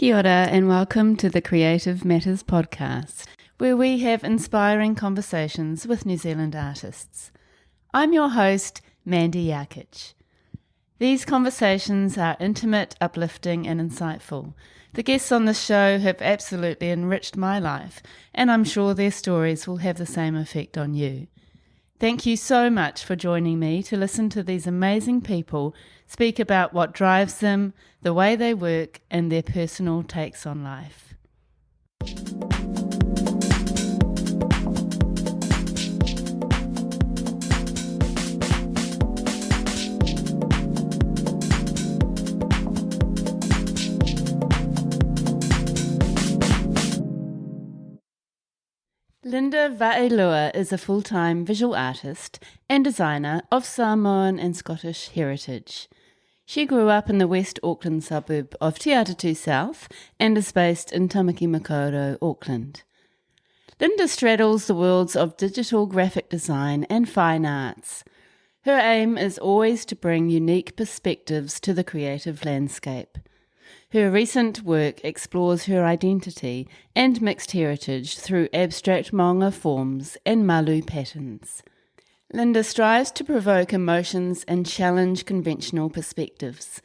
Kia ora and welcome to the Creative Matters podcast, where we have inspiring conversations with New Zealand artists. I'm your host, Mandy Yarkich. These conversations are intimate, uplifting and insightful. The guests on the show have absolutely enriched my life, and I'm sure their stories will have the same effect on you. Thank you so much for joining me to listen to these amazing people speak about what drives them, the way they work, and their personal takes on life. Linda Vaelua is a full-time visual artist and designer of Samoan and Scottish heritage. She grew up in the West Auckland suburb of Te Atatu South and is based in Tāmaki Makaurau Auckland. Linda straddles the worlds of digital graphic design and fine arts. Her aim is always to bring unique perspectives to the creative landscape. Her recent work explores her identity and mixed heritage through abstract maunga forms and malu patterns. Linda strives to provoke emotions and challenge conventional perspectives.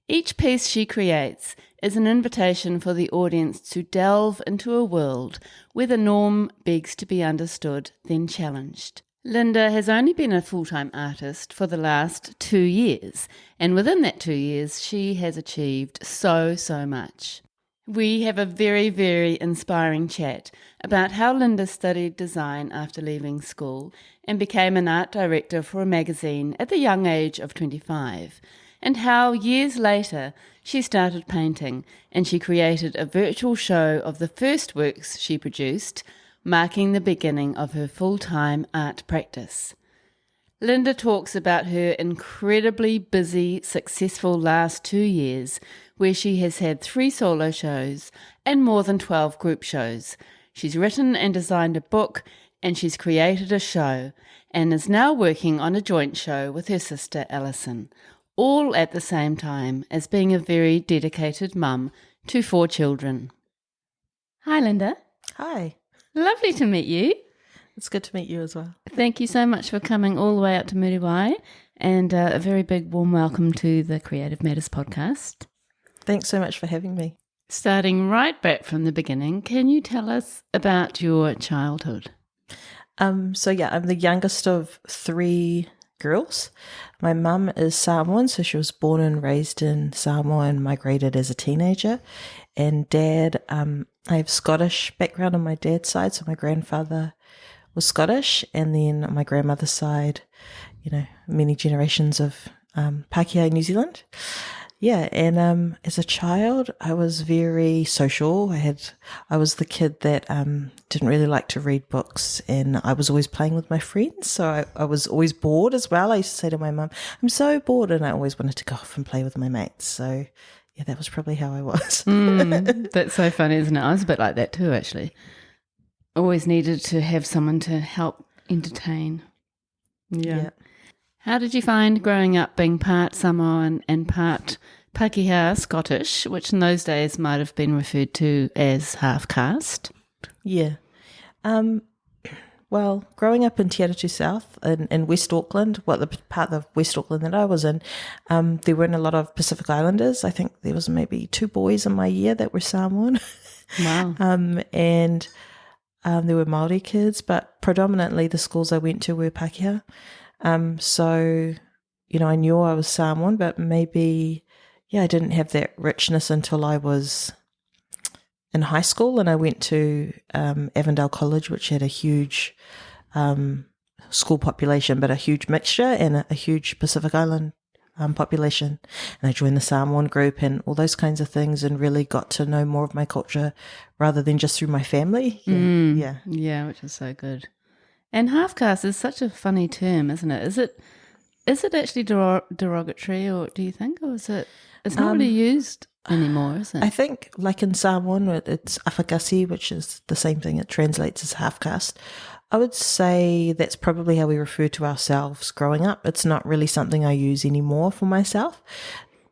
Each piece she creates is an invitation for the audience to delve into a world where the norm begs to be understood, then challenged. Linda has only been a full-time artist for the last 2 years, and within that 2 years she has achieved so much. We have a very, very inspiring chat about how Linda studied design after leaving school and became an art director for a magazine at the young age of 25, and how years later she started painting and she created a virtual show of the first works she produced, marking the beginning of her full-time art practice. Linda talks about her incredibly busy, successful last 2 years, where she has had 3 solo shows and more than 12 group shows. She's written and designed a book, and she's created a show, and is now working on a joint show with her sister Alison, all at the same time as being a very dedicated mum to 4 children. Hi, Linda. Hi. Lovely to meet you. It's good to meet you as well. Thank you so much for coming all the way up to Muriwai, and a very big warm welcome to the Creative Matters podcast. Thanks so much for having me. Starting right back from the beginning, can you tell us about your childhood? I'm the youngest of 3 girls. My mum is Samoan, so she was born and raised in Samoa and migrated as a teenager. And Dad, I have Scottish background on my dad's side, so my grandfather was Scottish, and then on my grandmother's side, many generations of Pākehā New Zealand. Yeah, and as a child, I was very social. I was the kid that didn't really like to read books, and I was always playing with my friends, so I was always bored as well. I used to say to my mum, I'm so bored, and I always wanted to go off and play with my mates. So yeah, that was probably how I was. That's so funny, isn't it? I was a bit like that too, actually. Always needed to have someone to help entertain. Yeah. How did you find growing up being part Samoan and part Pākehā Scottish, which in those days might have been referred to as half-caste? Yeah. Well, growing up in Te Atatu South in West Auckland, the part of West Auckland that I was in, there weren't a lot of Pacific Islanders. I think there was maybe 2 boys in my year that were Samoan. Wow. And there were Māori kids, but predominantly the schools I went to were Pākehā. So, I knew I was Samoan, but maybe, I didn't have that richness until I was in high school, and I went to Avondale College, which had a huge school population, but a huge mixture and a huge Pacific Island population. And I joined the Samoan group and all those kinds of things, and really got to know more of my culture rather than just through my family. Yeah, which is so good. And half-caste is such a funny term, isn't it? Is it actually derogatory, or do you think, or is it? It's not really used anymore, is it? I think, like in Samoan, it's awhakasi, which is the same thing. It translates as half-caste. I would say that's probably how we refer to ourselves growing up. It's not really something I use anymore for myself,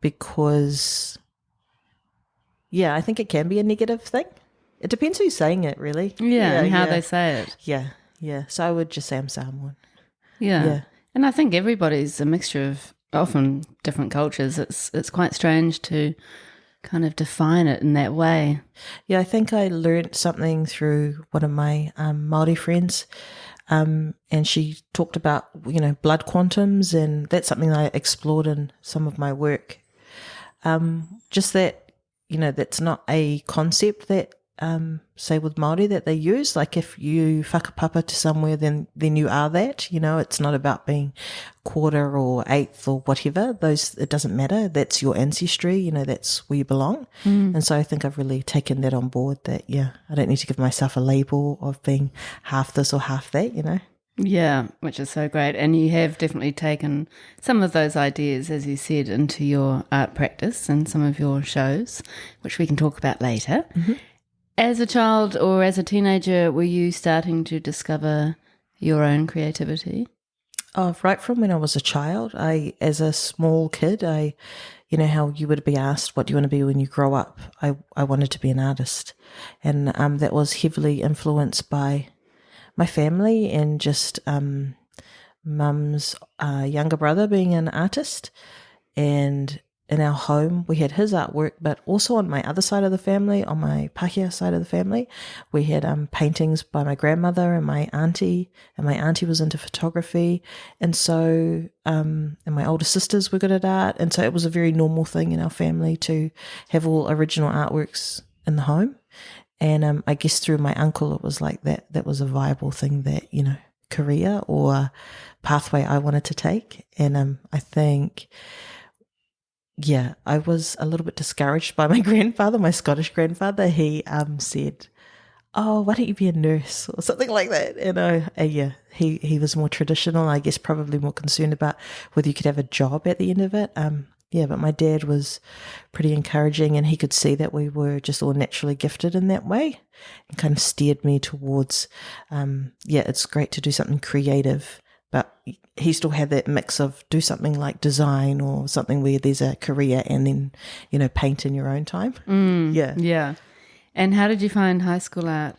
because Yeah, I think it can be a negative thing. It depends who's saying it, really. Yeah, and how they say it. Yeah. So I would just say I'm Samoan. Yeah. Yeah. And I think everybody's a mixture of often different cultures. It's quite strange to kind of define it in that way. Yeah, I think I learned something through one of my Māori friends, and she talked about, blood quantums, and that's something I explored in some of my work. Just that, that's not a concept that, say with Māori that they use. Like if you whakapapa to somewhere, then you are that, it's not about being quarter or eighth or whatever. It doesn't matter. That's your ancestry, that's where you belong. And so I think I've really taken that on board that, I don't need to give myself a label of being half this or half that, Yeah, which is so great. And you have definitely taken some of those ideas, as you said, into your art practice and some of your shows, which we can talk about later. Mm-hmm. As a child or as a teenager, were you starting to discover your own creativity? Oh, right from when I was a child. As a small kid, how you would be asked, what do you want to be when you grow up? I wanted to be an artist. And that was heavily influenced by my family and just mum's younger brother being an artist. And in our home, we had his artwork, but also on my other side of the family, on my Pākehā side of the family, we had paintings by my grandmother and my auntie was into photography. And so, and my older sisters were good at art. And so it was a very normal thing in our family to have all original artworks in the home. And I guess through my uncle, it was like that was a viable thing that, career or pathway I wanted to take. And I think, I was a little bit discouraged by my grandfather, my Scottish grandfather. He said, oh, why don't you be a nurse or something like that? And he was more traditional, I guess probably more concerned about whether you could have a job at the end of it. But my dad was pretty encouraging, and he could see that we were just all naturally gifted in that way and kind of steered me towards, it's great to do something creative, but he still had that mix of do something like design or something where there's a career and then, paint in your own time. Yeah. And how did you find high school art?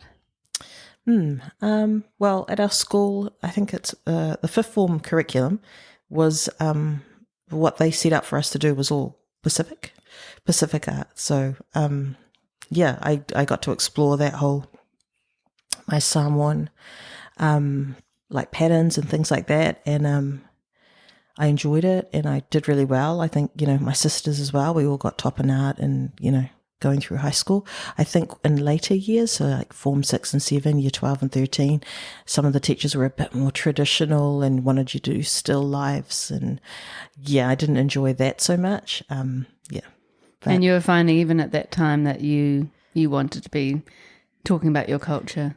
Well, at our school, I think it's the fifth form curriculum was what they set up for us to do was all Pacific art. So, I got to explore that whole, my Samoan, like patterns and things like that. And I enjoyed it and I did really well. I think, my sisters as well, we all got top in art and, going through high school. I think in later years, so like Form 6 and 7, Year 12 and 13, some of the teachers were a bit more traditional and wanted you to do still lives. And I didn't enjoy that so much. But, and you were finding even at that time that you wanted to be talking about your culture?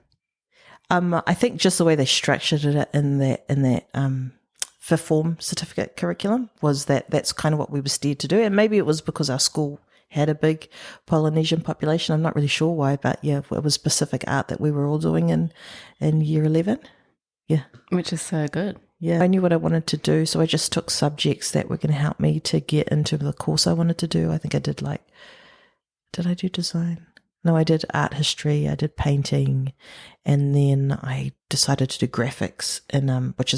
I think just the way they structured it in that fifth form certificate curriculum was that's kind of what we were steered to do. And maybe it was because our school had a big Polynesian population. I'm not really sure why, but it was Pacific art that we were all doing in year 11. Yeah. Which is so good. Yeah. I knew what I wanted to do, so I just took subjects that were going to help me to get into the course I wanted to do. I think I did did I do design? No, I did art history, I did painting, and then I decided to do graphics, and which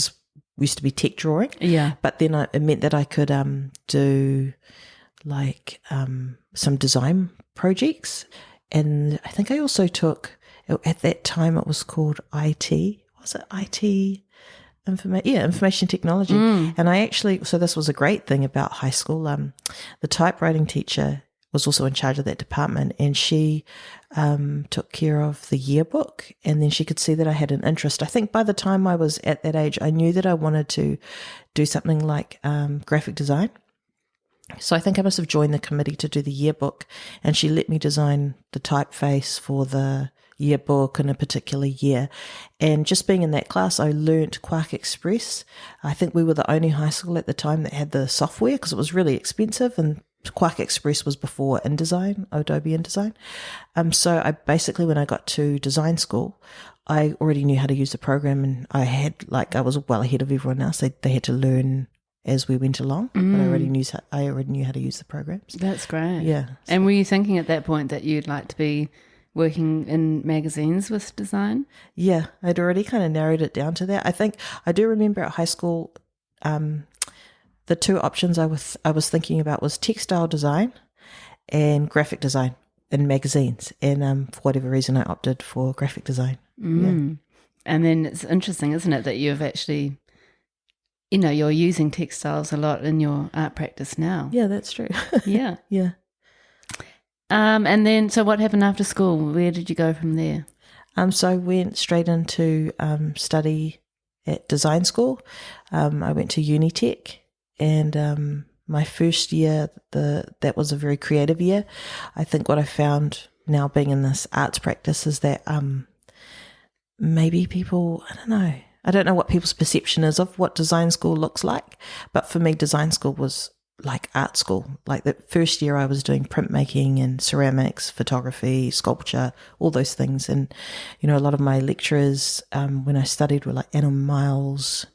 used to be tech drawing. Yeah. But then it meant that I could do some design projects. And I think I also took, at that time it was called IT. Was it IT? Information technology. And I actually, so this was a great thing about high school. The typewriting teacher was also in charge of that department, and she took care of the yearbook, and then she could see that I had an interest. I think by the time I was at that age, I knew that I wanted to do something like graphic design. So I think I must have joined the committee to do the yearbook, and she let me design the typeface for the yearbook in a particular year. And just being in that class, I learnt Quark Express. I think we were the only high school at the time that had the software because it was really expensive, and Quark Express was before InDesign, Adobe InDesign. So I basically, when I got to design school, I already knew how to use the program, and I was well ahead of everyone else. They had to learn as we went along, but I already knew how to use the programs. That's great. Yeah. And were you thinking at that point that you'd like to be working in magazines with design? Yeah, I'd already kind of narrowed it down to that. I think I do remember at high school, the two options I was thinking about was textile design and graphic design in magazines. And for whatever reason, I opted for graphic design. Yeah. And then it's interesting, isn't it, that you've actually, you're using textiles a lot in your art practice now. Yeah, that's true. Yeah. Yeah. And then, so what happened after school? Where did you go from there? So I went straight into study at design school. I went to Unitec, and my first year, that was a very creative year. I think what I found now being in this arts practice is that maybe people, I don't know what people's perception is of what design school looks like, but for me, design school was like art school. Like the first year I was doing printmaking and ceramics, photography, sculpture, all those things. And, a lot of my lecturers when I studied were like Anna Miles,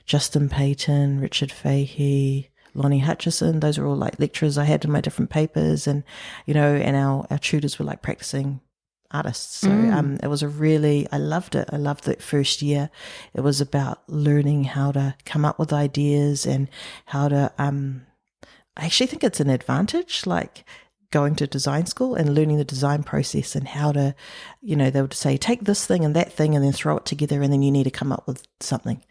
Justin Payton, Richard Fahey, Lonnie Hutchison. Those are all like lecturers I had in my different papers. And, and our tutors were like practicing artists. So it was I loved it. I loved that first year. It was about learning how to come up with ideas and how to, I actually think it's an advantage, like going to design school and learning the design process and how to, they would say, take this thing and that thing and then throw it together and then you need to come up with something.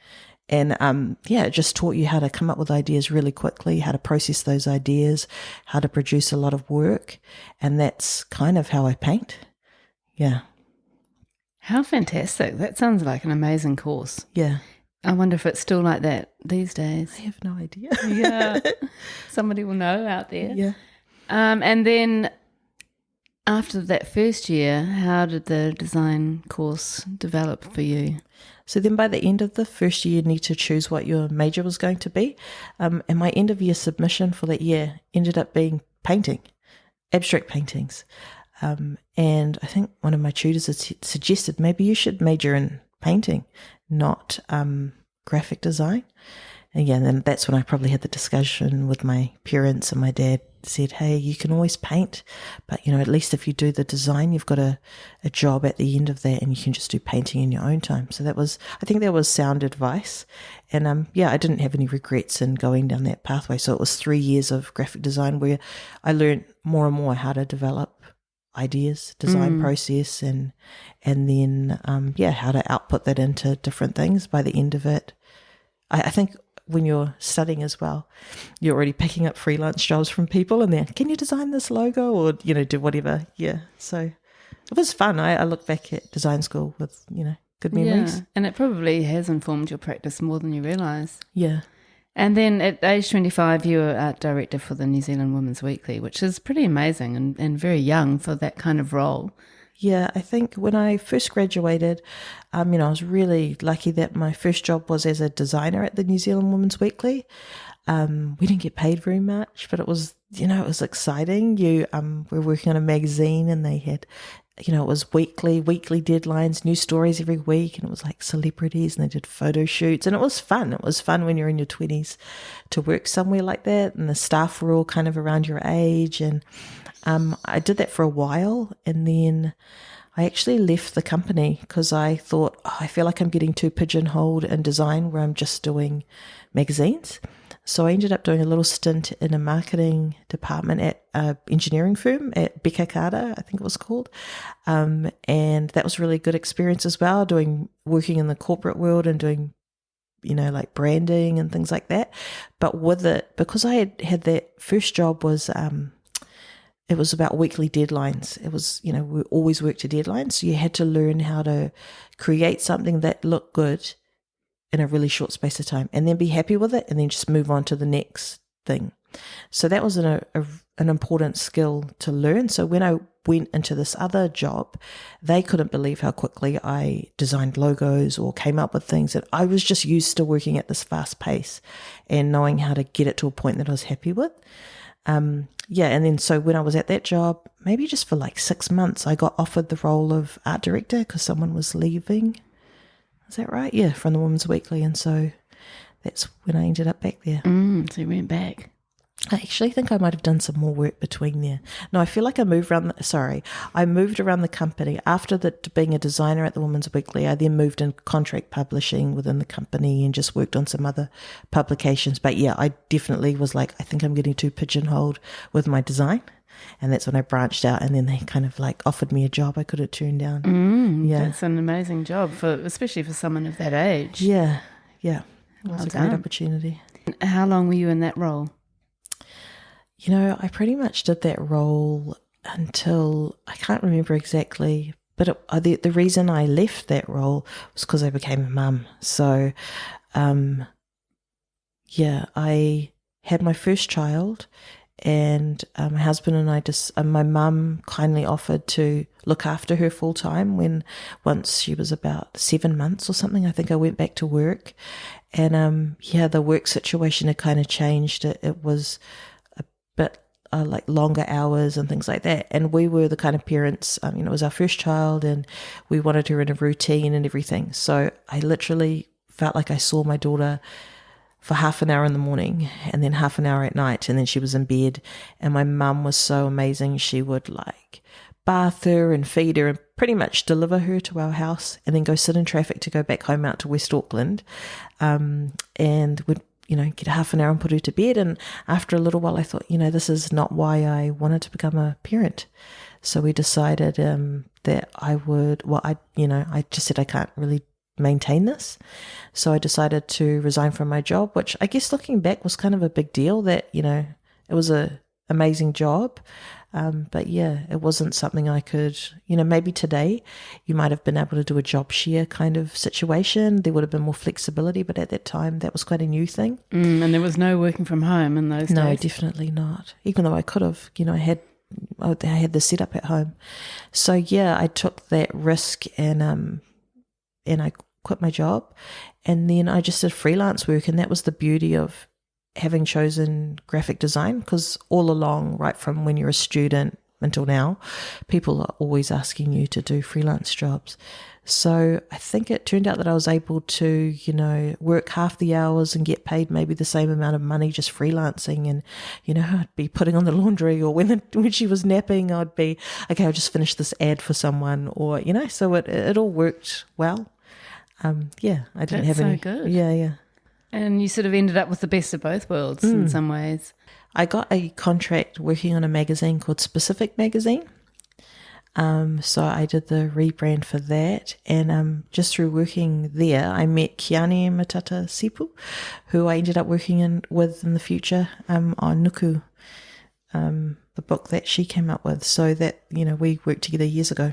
And it just taught you how to come up with ideas really quickly, how to process those ideas, how to produce a lot of work. And that's kind of how I paint. Yeah. How fantastic. That sounds like an amazing course. Yeah. I wonder if it's still like that these days. I have no idea. Yeah. Somebody will know out there. Yeah. And then after that first year, how did the design course develop for you? So then by the end of the first year, you need to choose what your major was going to be. And my end of year submission for that year ended up being painting, abstract paintings. And I think one of my tutors had suggested maybe you should major in painting, not graphic design. And then that's when I probably had the discussion with my parents, and my dad said, hey, you can always paint, but at least if you do the design, you've got a job at the end of that and you can just do painting in your own time. So I think that was sound advice. And I didn't have any regrets in going down that pathway. So it was 3 years of graphic design where I learned more and more how to develop ideas, design process, and then how to output that into different things. By the end of it, I think when you're studying as well, you're already picking up freelance jobs from people, and they're, can you design this logo or do whatever. So it was fun. I look back at design school with good memories. Yeah, and it probably has informed your practice more than you realise. Yeah. And then at age 25, you were art director for the New Zealand Women's Weekly, which is pretty amazing and very young for that kind of role. Yeah, I think when I first graduated, I was really lucky that my first job was as a designer at the New Zealand Women's Weekly. We didn't get paid very much, but it was, it was exciting. We were working on a magazine, and they had, it was weekly deadlines, new stories every week, and it was like celebrities, and they did photo shoots, and it was fun. It was fun when you're in your 20s to work somewhere like that, and the staff were all kind of around your age, and I did that for a while, and then I actually left the company because I thought, I feel like I'm getting too pigeonholed in design where I'm just doing magazines. So I ended up doing a little stint in a marketing department at an engineering firm at Becker Carter, I think it was called. And that was a really good experience as well, working in the corporate world and doing, like branding and things like that. But with it, because I had that first job was, it was about weekly deadlines. It was, we always worked to deadlines. So you had to learn how to create something that looked good in a really short space of time, and then be happy with it, and then just move on to the next thing. So that was an important skill to learn. So when I went into this other job, they couldn't believe how quickly I designed logos or came up with things, that I was just used to working at this fast pace and knowing how to get it to a point that I was happy with. And then so when I was at that job, maybe just for like 6 months, I got offered the role of art director because someone was leaving. Is that right? Yeah, from the Women's Weekly. And so that's when I ended up back there. So you went back. I actually think I might have done some more work between there. No, I feel like I moved around. I moved around the company after being a designer at the Women's Weekly. I then moved in contract publishing within the company and just worked on some other publications. But yeah, I definitely was like, I think I'm getting too pigeonholed with my design, and that's when I branched out. And then they kind of like offered me a job I could have turned down. That's an amazing job especially for someone of that age. Yeah. It was Well a done. great opportunity. How long were you in that role? I pretty much did that role until, I can't remember exactly, but the reason I left that role was because I became a mum. So, I had my first child, and my husband and I my mum kindly offered to look after her full time once she was about 7 months or something. I think I went back to work, and the work situation had kind of changed. It was but like longer hours and things like that. And we were the kind of parents, it was our first child and we wanted her in a routine and everything. So I literally felt like I saw my daughter for half an hour in the morning and then half an hour at night, and then she was in bed. And my mum was so amazing. She would like bath her and feed her and pretty much deliver her to our house and then go sit in traffic to go back home out to West Auckland, and would get half an hour and put her to bed. And after a little while, I thought, this is not why I wanted to become a parent. So we decided that I would, I just said I can't really maintain this. So I decided to resign from my job, which I guess looking back was kind of a big deal. That, it was a amazing job. But yeah, it wasn't something I could, maybe today you might have been able to do a job share kind of situation. There would have been more flexibility, but at that time that was quite a new thing. And there was no working from home in those days? No, definitely not. Even though I could have, I had the setup at home. So yeah, I took that risk and I quit my job, and then I just did freelance work. And that was the beauty of having chosen graphic design, because all along, right from when you're a student until now, people are always asking you to do freelance jobs. So I think it turned out that I was able to, work half the hours and get paid maybe the same amount of money just freelancing. And, I'd be putting on the laundry, or when she was napping, I'd be, okay, I'll just finish this ad for someone, or, so it all worked well. I didn't have any. That's so good. Yeah. And you sort of ended up with the best of both worlds in some ways. I got a contract working on a magazine called Pacific magazine. So I did the rebrand for that. And just through working there, I met Kiani Matata Sipu, who I ended up working with in the future on Nuku, the book that she came up with. So that, we worked together years ago.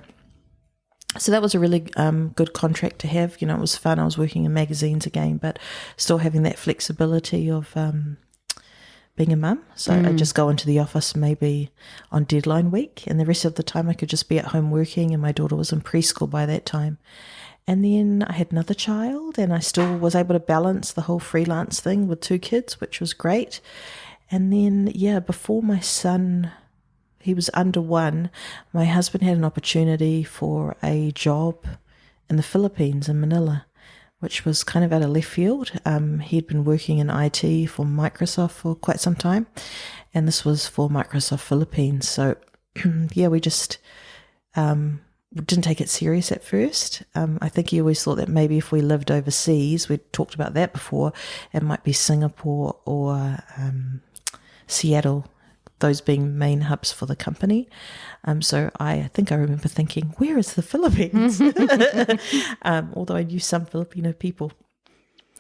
So that was a really good contract to have. It was fun. I was working in magazines again, but still having that flexibility of being a mum. So I'd just go into the office maybe on deadline week, and the rest of the time I could just be at home working, and my daughter was in preschool by that time. And then I had another child, and I still was able to balance the whole freelance thing with 2 kids, which was great. And then, before my son, he was under 1, my husband had an opportunity for a job in the Philippines, in Manila, which was kind of out of left field. He'd been working in IT for Microsoft for quite some time, and this was for Microsoft Philippines. So, we just didn't take it serious at first. I think he always thought that maybe if we lived overseas, we'd talked about that before, it might be Singapore or Seattle, those being main hubs for the company. So I think I remember thinking, where is the Philippines? Although I knew some Filipino people.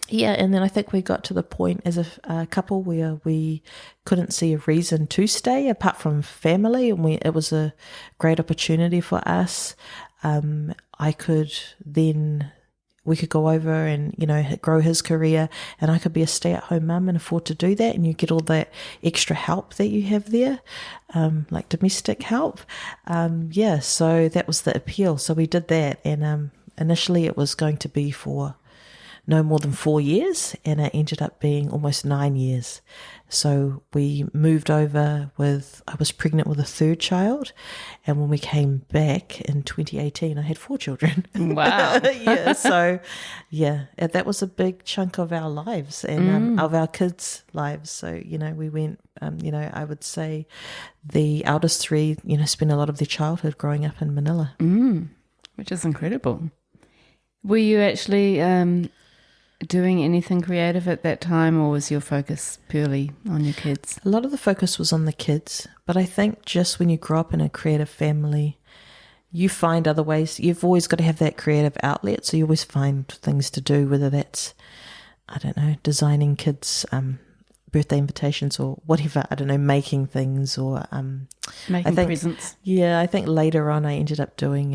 Yeah, and then I think we got to the point as a couple where we couldn't see a reason to stay apart from family, and it was a great opportunity for us. We could go over and, grow his career, and I could be a stay-at-home mum and afford to do that, and you get all that extra help that you have there, like domestic help. So that was the appeal. So we did that, and initially it was going to be for no more than 4 years, and it ended up being almost 9 years. So we moved over I was pregnant with a third child, and when we came back in 2018, I had 4 children. Wow. That was a big chunk of our lives and of our kids' lives. So, we went, I would say the eldest 3, spent a lot of their childhood growing up in Manila. Which is incredible. Were you actually doing anything creative at that time, or was your focus purely on your kids? A lot of the focus was on the kids, but I think just when you grow up in a creative family, you find other ways. You've always got to have that creative outlet, so you always find things to do, whether that's, I don't know, designing kids' birthday invitations or whatever, I don't know, making things or... Making presents. Yeah, I think later on I ended up doing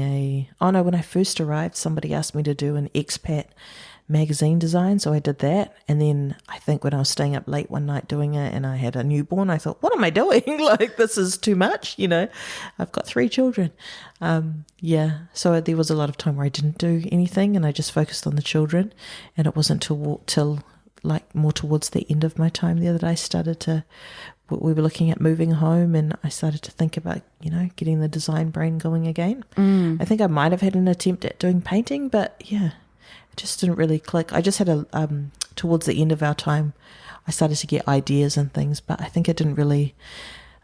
when I first arrived, somebody asked me to do an expat magazine design, so I did that. And then I think when I was staying up late one night doing it and I had a newborn, I thought, what am I doing? Like, this is too much, I've got 3 children. So there was a lot of time where I didn't do anything and I just focused on the children, and it wasn't till like more towards the end of my time there that I started to, we were looking at moving home, and I started to think about, getting the design brain going again. I think I might have had an attempt at doing painting, but it just didn't really click. I just had towards the end of our time, I started to get ideas and things, but I think it didn't really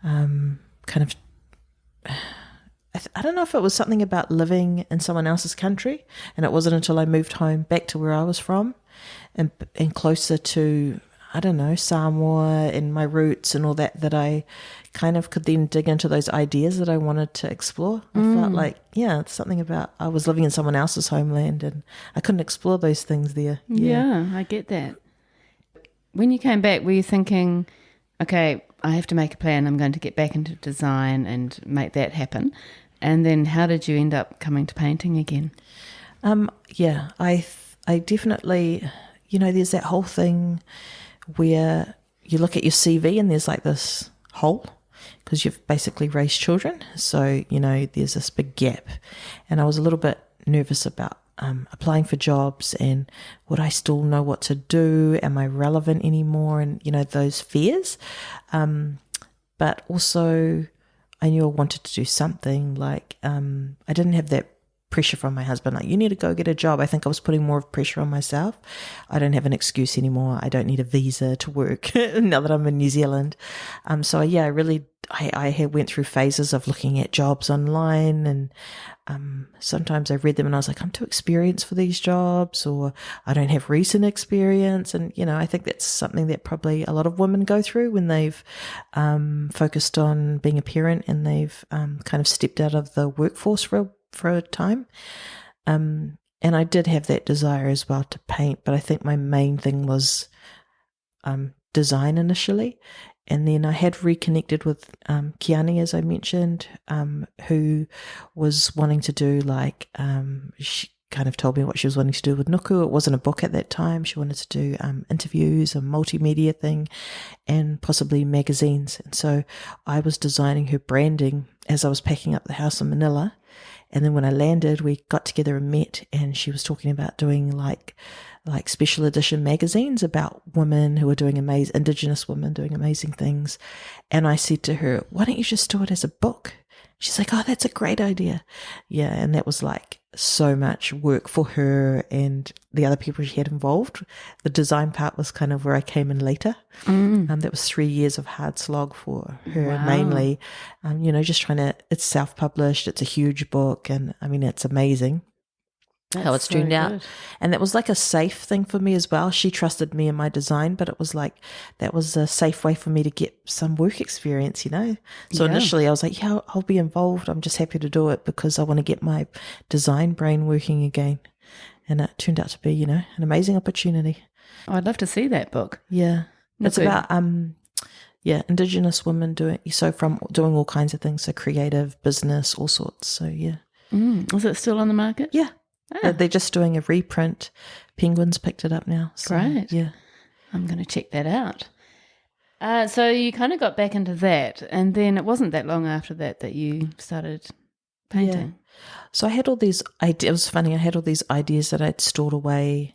I don't know if it was something about living in someone else's country, and it wasn't until I moved home back to where I was from and closer to, I don't know, Samoa and my roots and all that I kind of could then dig into those ideas that I wanted to explore. I felt like, it's something about I was living in someone else's homeland and I couldn't explore those things there. Yeah, I get that. When you came back, were you thinking, okay, I have to make a plan, I'm going to get back into design and make that happen? And then how did you end up coming to painting again? I definitely, there's that whole thing where you look at your CV and there's like this hole because you've basically raised children. So, there's this big gap. And I was a little bit nervous about applying for jobs and would I still know what to do? Am I relevant anymore? And, those fears. But also I knew I wanted to do something like I didn't have that pressure from my husband, like, you need to go get a job. I think I was putting more of pressure on myself. I don't have an excuse anymore. I don't need a visa to work now that I'm in New Zealand. I went through phases of looking at jobs online, and sometimes I read them and I was like, I'm too experienced for these jobs, or I don't have recent experience. And, I think that's something that probably a lot of women go through when they've focused on being a parent and they've kind of stepped out of the workforce for a time. And I did have that desire as well to paint, but I think my main thing was design initially. And then I had reconnected with Kiani, as I mentioned, who was wanting to do she kind of told me what she was wanting to do with Nuku. It wasn't a book at that time. She wanted to do interviews, a multimedia thing, and possibly magazines. And so I was designing her branding as I was packing up the house in Manila. And then when I landed, we got together and met, and she was talking about doing like special edition magazines about women who are doing Indigenous women doing amazing things. And I said to her, why don't you just do it as a book? She's like, oh, that's a great idea. Yeah. And that was like so much work for her and the other people she had involved. The design part was kind of where I came in later. That was 3 years of hard slog for her, mainly. Just it's self-published. It's a huge book. And I mean, it's amazing. How it's turned out. And that was like a safe thing for me as well. She trusted me in my design, but it was like that was a safe way for me to get some work experience, So initially I was like, yeah, I'll be involved. I'm just happy to do it because I want to get my design brain working again. And it turned out to be, an amazing opportunity. Oh, I'd love to see that book. Yeah. It's about Indigenous women doing all kinds of things, so creative, business, all sorts. So yeah. Is it still on the market? Yeah. They're just doing a reprint. Penguin's picked it up now. So, great. Yeah. I'm going to check that out. So you kind of got back into that, and then it wasn't that long after that you started painting. Yeah. So I had all these ideas. It was funny. I had all these ideas that I'd stored away.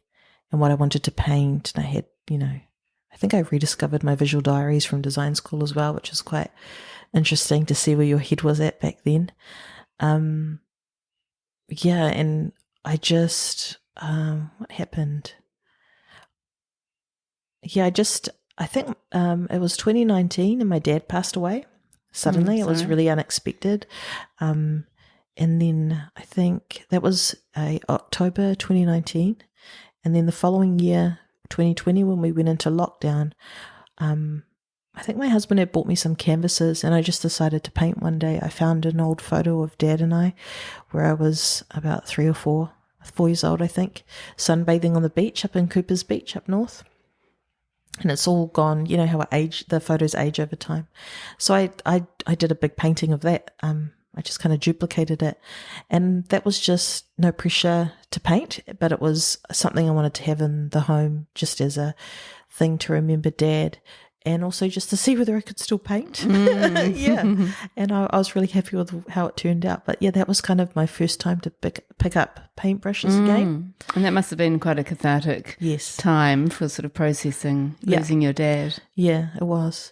and what I wanted to paint. And I had, I think I rediscovered my visual diaries from design school as well, which is quite interesting to see where your head was at back then. And I just, what happened? Yeah, I think it was 2019 and my dad passed away suddenly. It was really unexpected. And then I think that was October 2019. And then the following year, 2020, when we went into lockdown, I think my husband had bought me some canvases and I just decided to paint one day. I found an old photo of Dad and I where I was about 3 or 4 years old, I think, sunbathing on the beach up in Cooper's Beach up north. And it's all gone, you know how the photos age over time. So I did a big painting of that. I just kind of duplicated it. And that was just no pressure to paint, but it was something I wanted to have in the home just as a thing to remember Dad and also just to see whether I could still paint. Yeah. And I was really happy with how it turned out. But yeah, that was kind of my first time to pick up paintbrushes again. And that must have been quite a cathartic time for sort of processing losing your dad. Yeah, it was.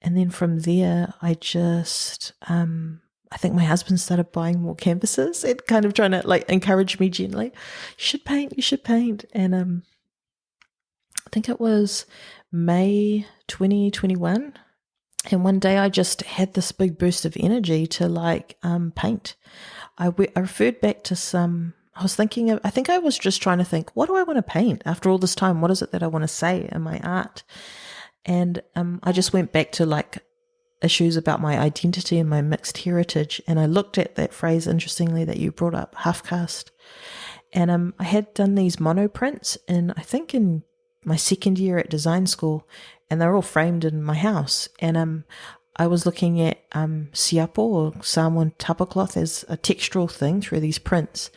And then from there, I just, I think my husband started buying more canvases and kind of trying to like encourage me gently. You should paint. And I think it was May 2021. And one day I just had this big burst of energy to like paint. I referred back to I think I was just trying to think, what do I want to paint after all this time? What is it that I want to say in my art? And I just went back to like issues about my identity and my mixed heritage. And I looked at that phrase, interestingly, that you brought up, half caste. And I had done these mono prints I think in my second year at design school, and they're all framed in my house. And I was looking at siapo or Samoan tapa cloth as a textural thing through these prints.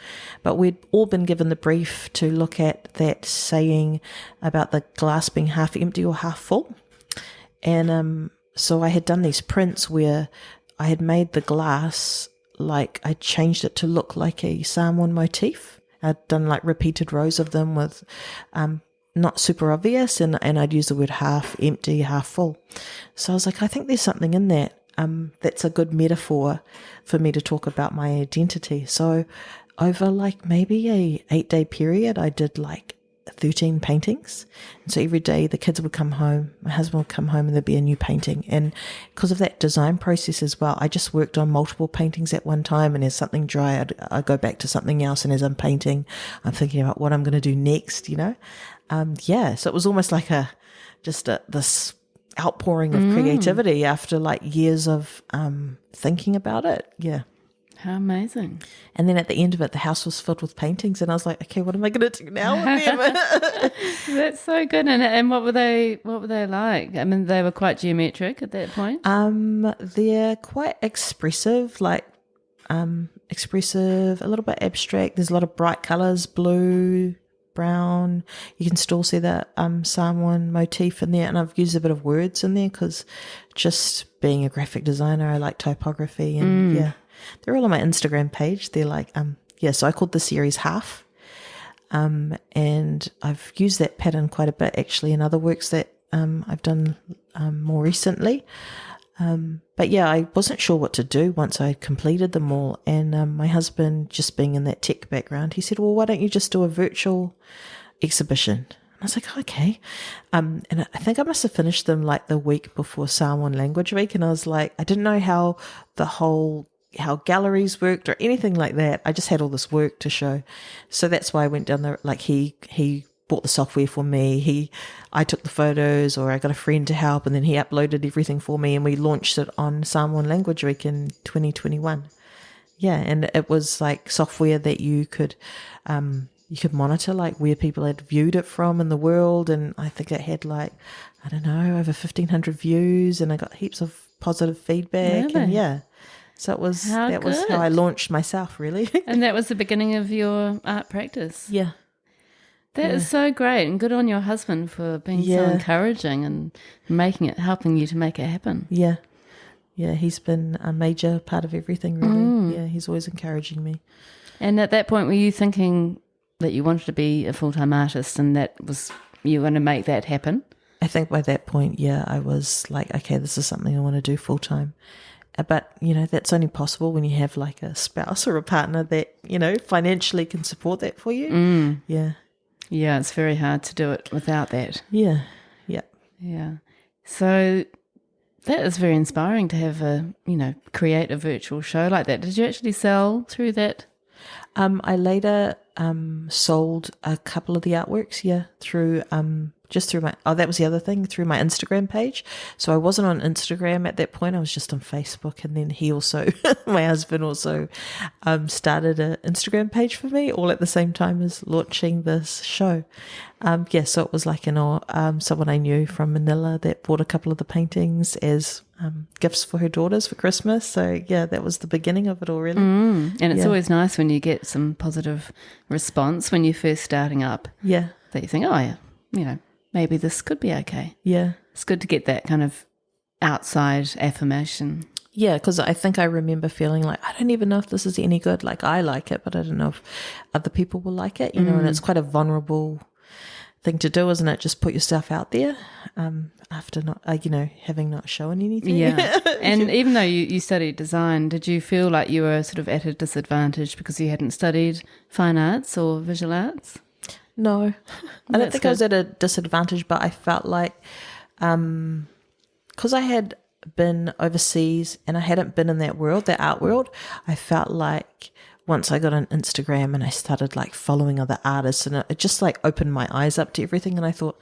But we'd all been given the brief to look at that saying about the glass being half empty or half full. And so I had done these prints where I had made the glass, like I changed it to look like a Samoan motif. I'd done like repeated rows of them with not super obvious, and I'd use the word half empty, half full. So I was like, I think there's something in that that's a good metaphor for me to talk about my identity. So over like maybe a 8-day period, I did like 13 paintings. And so every day the kids would come home, my husband would come home, and there'd be a new painting. And because of that design process as well, I just worked on multiple paintings at one time, and as something dry, I'd go back to something else. And as I'm painting, I'm thinking about what I'm going to do next, so it was almost like this outpouring of creativity after like years of thinking about it. Yeah. How amazing. And then at the end of it, the house was filled with paintings, and I was like, okay, what am I going to do now with them? That's so good. And what were they like? I mean, they were quite geometric at that point. They're quite expressive, like expressive, a little bit abstract. There's a lot of bright colors, blue, brown. You can still see that Samoan motif in there, and I've used a bit of words in there because just being a graphic designer, I like typography, and they're all on my Instagram page. They're like so I called the series Half, and I've used that pattern quite a bit actually in other works that I've done more recently. But yeah, I wasn't sure what to do once I completed them all. And my husband, just being in that tech background, he said, well, why don't you just do a virtual exhibition? And I was like, okay. And I think I must have finished them like the week before Samoan Language Week. And I was like, I didn't know how how galleries worked or anything like that. I just had all this work to show. So that's why I went down there. Like he bought the software for me. I took the photos, or I got a friend to help, and then he uploaded everything for me, and we launched it on Samoan Language Week in 2021. Yeah, and it was like software that you could monitor like where people had viewed it from in the world, and I think it had like, I don't know, over 1,500 views, and I got heaps of positive feedback. Really? And yeah. So was how I launched myself, really. And that was the beginning of your art practice. Yeah. That is so great, and good on your husband for being so encouraging and helping you to make it happen. Yeah. Yeah, he's been a major part of everything, really. Yeah, he's always encouraging me. And at that point, were you thinking that you wanted to be a full-time artist, and that was you were going to make that happen? I think by that point, yeah, I was like, okay, this is something I want to do full time. But, that's only possible when you have like a spouse or a partner that, financially can support that for you. Yeah. Yeah, it's very hard to do it without that. Yeah. Yeah. Yeah. So that is very inspiring to have create a virtual show like that. Did you actually sell through that? I later sold a couple of the artworks, through just through that was the other thing, through my Instagram page. So I wasn't on Instagram at that point. I was just on Facebook. And then he also, my husband also started an Instagram page for me all at the same time as launching this show. So it was like, someone I knew from Manila that bought a couple of the paintings as gifts for her daughters for Christmas. So that was the beginning of it all, really. And it's always nice when you get some positive response when you're first starting up. Yeah. That you think, oh yeah, maybe this could be okay. Yeah. It's good to get that kind of outside affirmation. Yeah, because I think I remember feeling like, I don't even know if this is any good. Like, I like it, but I don't know if other people will like it, and it's quite a vulnerable thing to do, isn't it? Just put yourself out there after not, having not shown anything. Yeah. And even though you studied design, did you feel like you were sort of at a disadvantage because you hadn't studied fine arts or visual arts? No, I don't think I was at a disadvantage, but I felt like because I had been overseas and I hadn't been in that world, that art world, I felt like once I got on Instagram and I started like following other artists, and it just like opened my eyes up to everything. And I thought,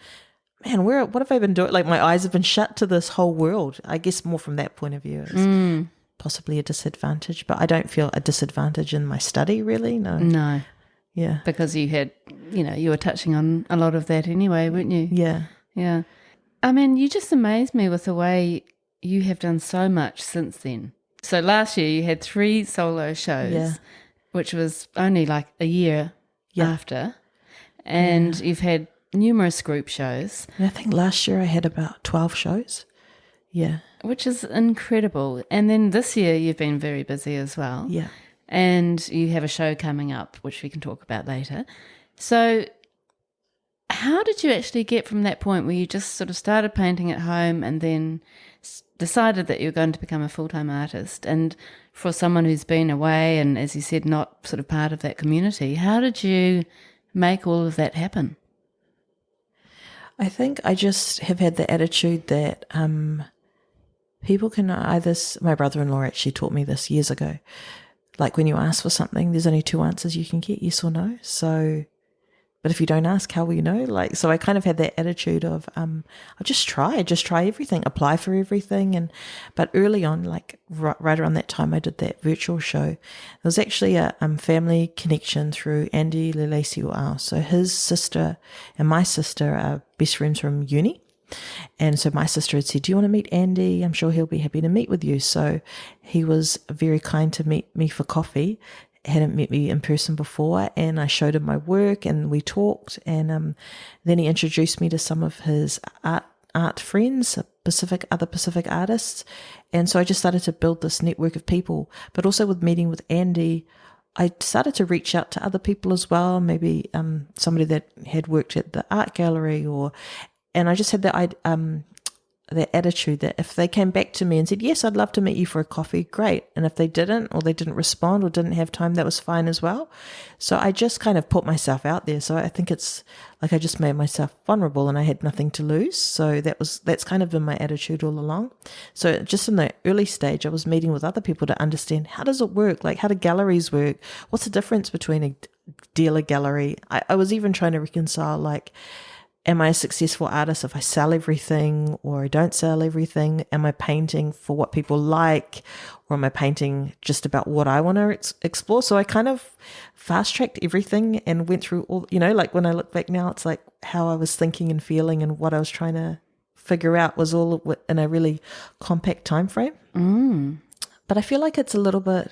man, what have I been doing? Like my eyes have been shut to this whole world. I guess more from that point of view, it's possibly a disadvantage, but I don't feel a disadvantage in my study, really. No. Yeah. Because you had, you were touching on a lot of that anyway, weren't you? Yeah. Yeah. I mean, you just amaze me with the way you have done so much since then. So last year you had 3 solo shows, which was only like a year after. And you've had numerous group shows. And I think last year I had about 12 shows. Yeah. Which is incredible. And then this year you've been very busy as well. Yeah. And you have a show coming up, which we can talk about later. So how did you actually get from that point where you just sort of started painting at home and then decided that you were going to become a full-time artist? And for someone who's been away and, as you said, not sort of part of that community, how did you make all of that happen? I think I just have had the attitude that people can either, my brother-in-law actually taught me this years ago, like when you ask for something, there's only 2 answers you can get, yes or no. So, but if you don't ask, how will you know? Like, so I kind of had that attitude of, I'll just try everything, apply for everything. But early on, like right around that time I did that virtual show, there was actually a family connection through Andy Lelesiuao. So his sister and my sister are best friends from uni. And so my sister had said, do you want to meet Andy? I'm sure he'll be happy to meet with you. So he was very kind to meet me for coffee. Hadn't met me in person before, and I showed him my work and we talked, and then he introduced me to some of his art friends, other Pacific artists. And so I just started to build this network of people. But also with meeting with Andy, I started to reach out to other people as well, maybe somebody that had worked at the art gallery, and I just had that attitude that if they came back to me and said, yes, I'd love to meet you for a coffee, great. And if they didn't, or they didn't respond or didn't have time, that was fine as well. So I just kind of put myself out there. So I think it's like I just made myself vulnerable and I had nothing to lose. So that's kind of been my attitude all along. So just in the early stage, I was meeting with other people to understand, how does it work? Like, how do galleries work? What's the difference between a dealer gallery? I was even trying to reconcile, like, am I a successful artist if I sell everything or I don't sell everything? Am I painting for what people like, or am I painting just about what I want to explore? So I kind of fast-tracked everything and went through all, like when I look back now, it's like how I was thinking and feeling and what I was trying to figure out was all in a really compact time frame. But I feel like it's a little bit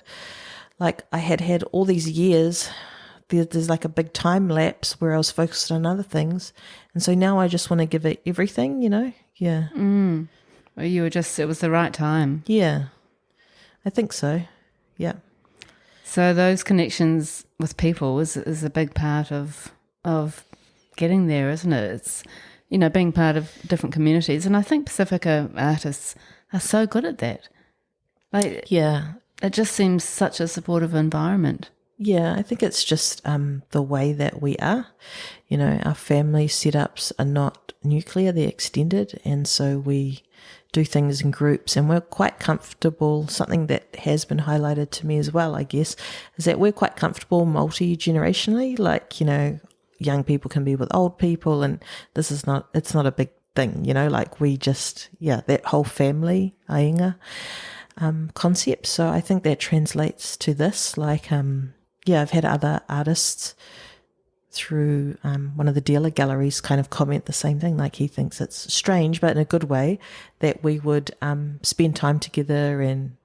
like I had all these years. There's like a big time lapse where I was focused on other things. And so now I just want to give it everything, Yeah. Well, it was the right time. Yeah. I think so. Yeah. So those connections with people is a big part of getting there, isn't it? It's, being part of different communities. And I think Pasifika artists are so good at that. Like, Yeah. it just seems such a supportive environment. Yeah, I think it's just the way that we are. Our family setups are not nuclear, they're extended. And so we do things in groups and we're quite comfortable. Something that has been highlighted to me as well, I guess, is that we're quite comfortable multi-generationally. Like, young people can be with old people and it's not a big thing, like we just, that whole family, ainga, concept. So I think that translates to this. Like, I've had other artists through one of the dealer galleries kind of comment the same thing. Like he thinks it's strange, but in a good way, that we would spend time together and,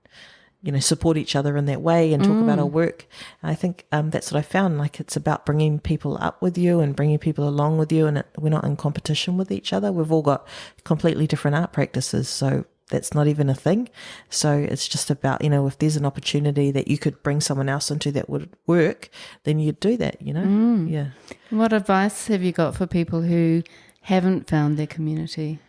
support each other in that way and talk about our work. And I think that's what I found. Like it's about bringing people up with you and bringing people along with you, and we're not in competition with each other. We've all got completely different art practices, so that's not even a thing. So it's just about, if there's an opportunity that you could bring someone else into that would work, then you'd do that, Yeah. What advice have you got for people who haven't found their community?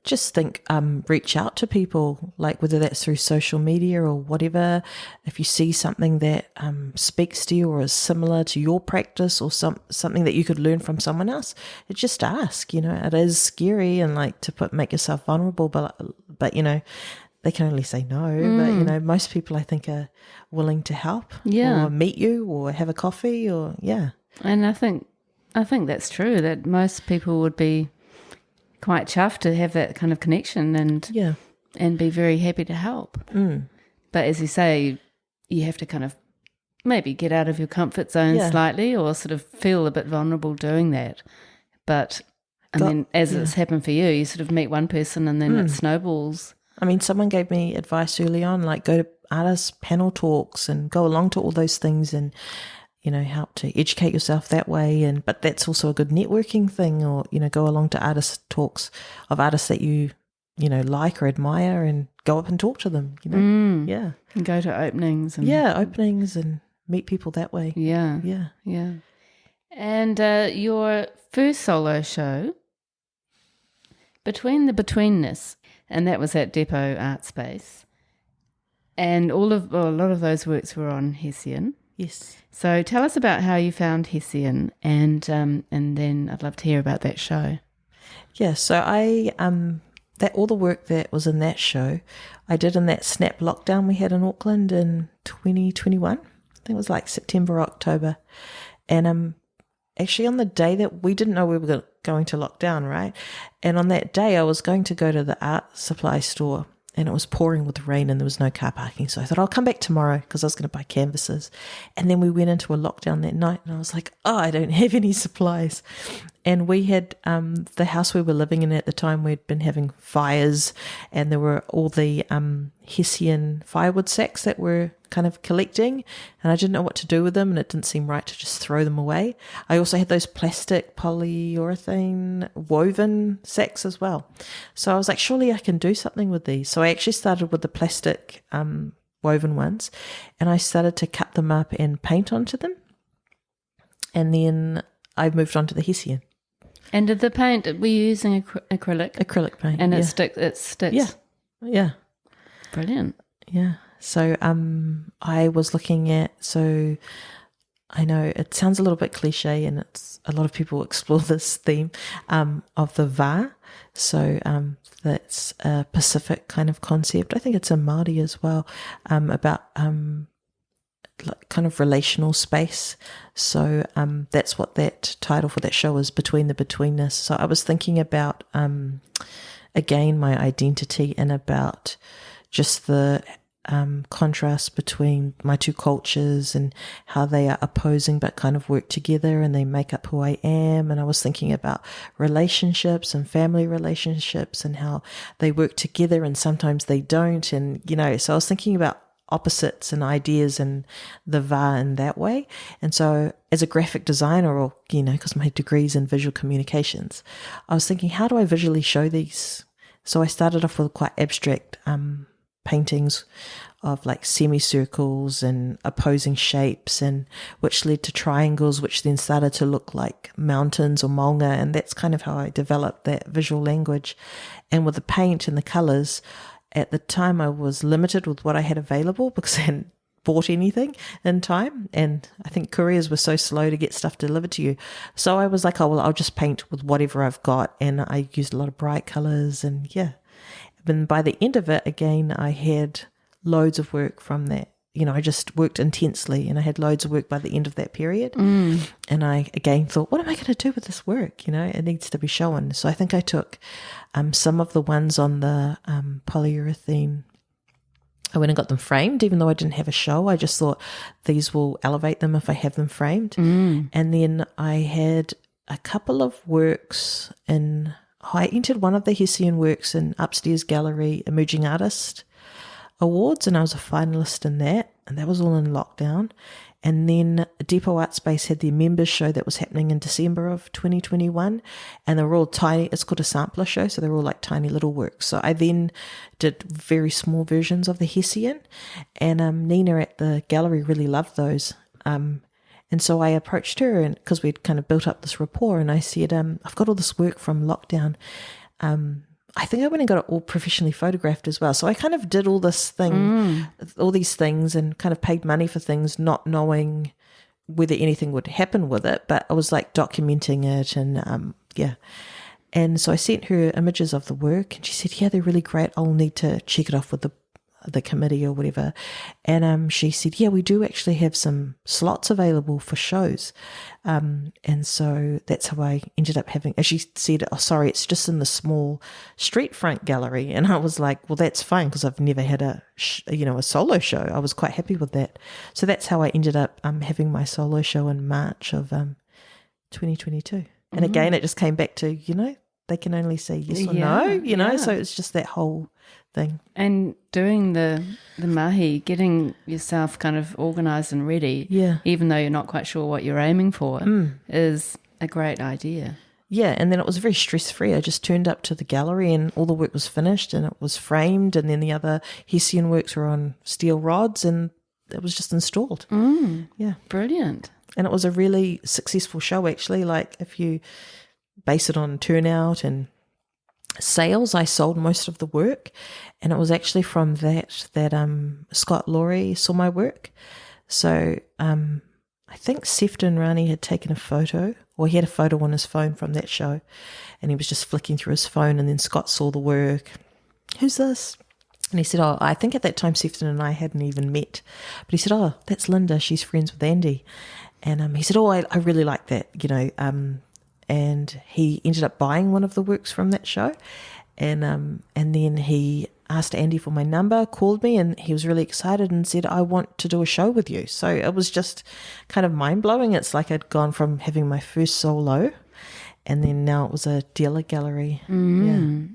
Just think, reach out to people, like whether that's through social media or whatever. If you see something that speaks to you or is similar to your practice or something that you could learn from someone else, just ask. It is scary and like to make yourself vulnerable, but they can only say no. But most people I think are willing to help, or meet you, or have a coffee, or And I think that's true. That most people would be quite chuffed to have that kind of connection and be very happy to help. But as you say, you have to kind of maybe get out of your comfort zone slightly, or sort of feel a bit vulnerable doing that. But then as it's happened for you, you sort of meet one person and then it snowballs. I mean, someone gave me advice early on, like go to artist panel talks and go along to all those things and help to educate yourself that way. But that's also a good networking thing, or, go along to artist talks of artists that you like or admire and go up and talk to them, Yeah. And go to openings. And openings and meet people that way. Yeah. And your first solo show, Between the Betweenness, and that was at Depot Art Space. And a lot of those works were on Hessian. Yes. So tell us about how you found Hessian, and then I'd love to hear about that show. Yeah, so I that all the work that was in that show, I did in that snap lockdown we had in Auckland in 2021. I think it was like September, October, and actually on the day that we didn't know we were going to lock down, right? And on that day, I was going to go to the art supply store. And it was pouring with rain and there was no car parking. So I thought, I'll come back tomorrow because I was going to buy canvases. And then we went into a lockdown that night and I was like, I don't have any supplies. And we had the house we were living in at the time, we'd been having fires and there were all the Hessian firewood sacks that were kind of collecting, and I didn't know what to do with them and it didn't seem right to just throw them away. I also had those plastic polyurethane woven sacks as well. So I was like, surely I can do something with these. So I actually started with the plastic woven ones and I started to cut them up and paint onto them. And then I moved on to the Hessian. And did the paint, were you using acrylic? Acrylic paint, and it sticks? Yeah. Brilliant. Yeah. So I was looking at, so I know it sounds a little bit cliche and it's a lot of people explore this theme of the va. So that's a Pacific kind of concept. I think it's a Māori as well, about kind of relational space. So that's what that title for that show is, Between the Betweenness. So I was thinking about, again, my identity and about just the contrast between my two cultures and how they are opposing but kind of work together and they make up who I am. And I was thinking about relationships and family relationships and how they work together and sometimes they don't. And, so I was thinking about opposites and ideas and the va in that way. And so as a graphic designer, or, because my degree's in visual communications, I was thinking, how do I visually show these? So I started off with quite abstract paintings of like semicircles and opposing shapes, and which led to triangles, which then started to look like mountains or maunga, and that's kind of how I developed that visual language. And with the paint and the colours, at the time I was limited with what I had available because I hadn't bought anything in time, and I think couriers were so slow to get stuff delivered to you. So I was like, oh well, I'll just paint with whatever I've got, and I used a lot of bright colours, and yeah. But by the end of it, again, I had loads of work from that. I just worked intensely, and I had loads of work by the end of that period. And I again thought, what am I going to do with this work? It needs to be shown. So I think I took some of the ones on the polyurethane. I went and got them framed, even though I didn't have a show. I just thought these will elevate them if I have them framed. And then I had a couple of works I entered one of the Hessian works in Upstairs Gallery Emerging Artist Awards, and I was a finalist in that, and that was all in lockdown. And then Depot Art Space had their members show that was happening in December of 2021, and they were all tiny. It's called a sampler show, so they were all like tiny little works. So I then did very small versions of the Hessian, and Nina at the gallery really loved those. And so I approached her, and because we'd kind of built up this rapport, and I said, I've got all this work from lockdown. I think I went and got it all professionally photographed as well. So I kind of did all this thing, all these things, and kind of paid money for things, not knowing whether anything would happen with it. But I was like documenting it, and yeah. And so I sent her images of the work, and she said, yeah, they're really great. I'll need to check it off with the committee or whatever. And she said, yeah, we do actually have some slots available for shows. And so that's how I ended up having, as she said, oh, sorry, it's just in the small street front gallery. And I was like, well, that's fine, because I've never had a solo show. I was quite happy with that. So that's how I ended up having my solo show in March of 2022. And again, it just came back to, they can only say yes or no, so it's just that whole thing. And doing the mahi, getting yourself kind of organised and ready, even though you're not quite sure what you're aiming for, is a great idea. Yeah, and then it was very stress-free. I just turned up to the gallery and all the work was finished and it was framed, and then the other Hessian works were on steel rods and it was just installed. Yeah. Brilliant. And it was a really successful show, actually. Like, if you base it on turnout and sales, I sold most of the work, and it was actually from that Scott Laurie saw my work. So I think Sefton Rani had taken a photo, or he had a photo on his phone from that show, and he was just flicking through his phone, and then Scott saw the work. Who's this? And he said, oh, I think at that time Sefton and I hadn't even met, but he said, oh, that's Linda, she's friends with Andy. And he said, oh, I really like that, and he ended up buying one of the works from that show, and then he asked Andy for my number, called me, and he was really excited and said, I want to do a show with you. So it was just kind of mind-blowing. It's like I'd gone from having my first solo, and then now it was a dealer gallery.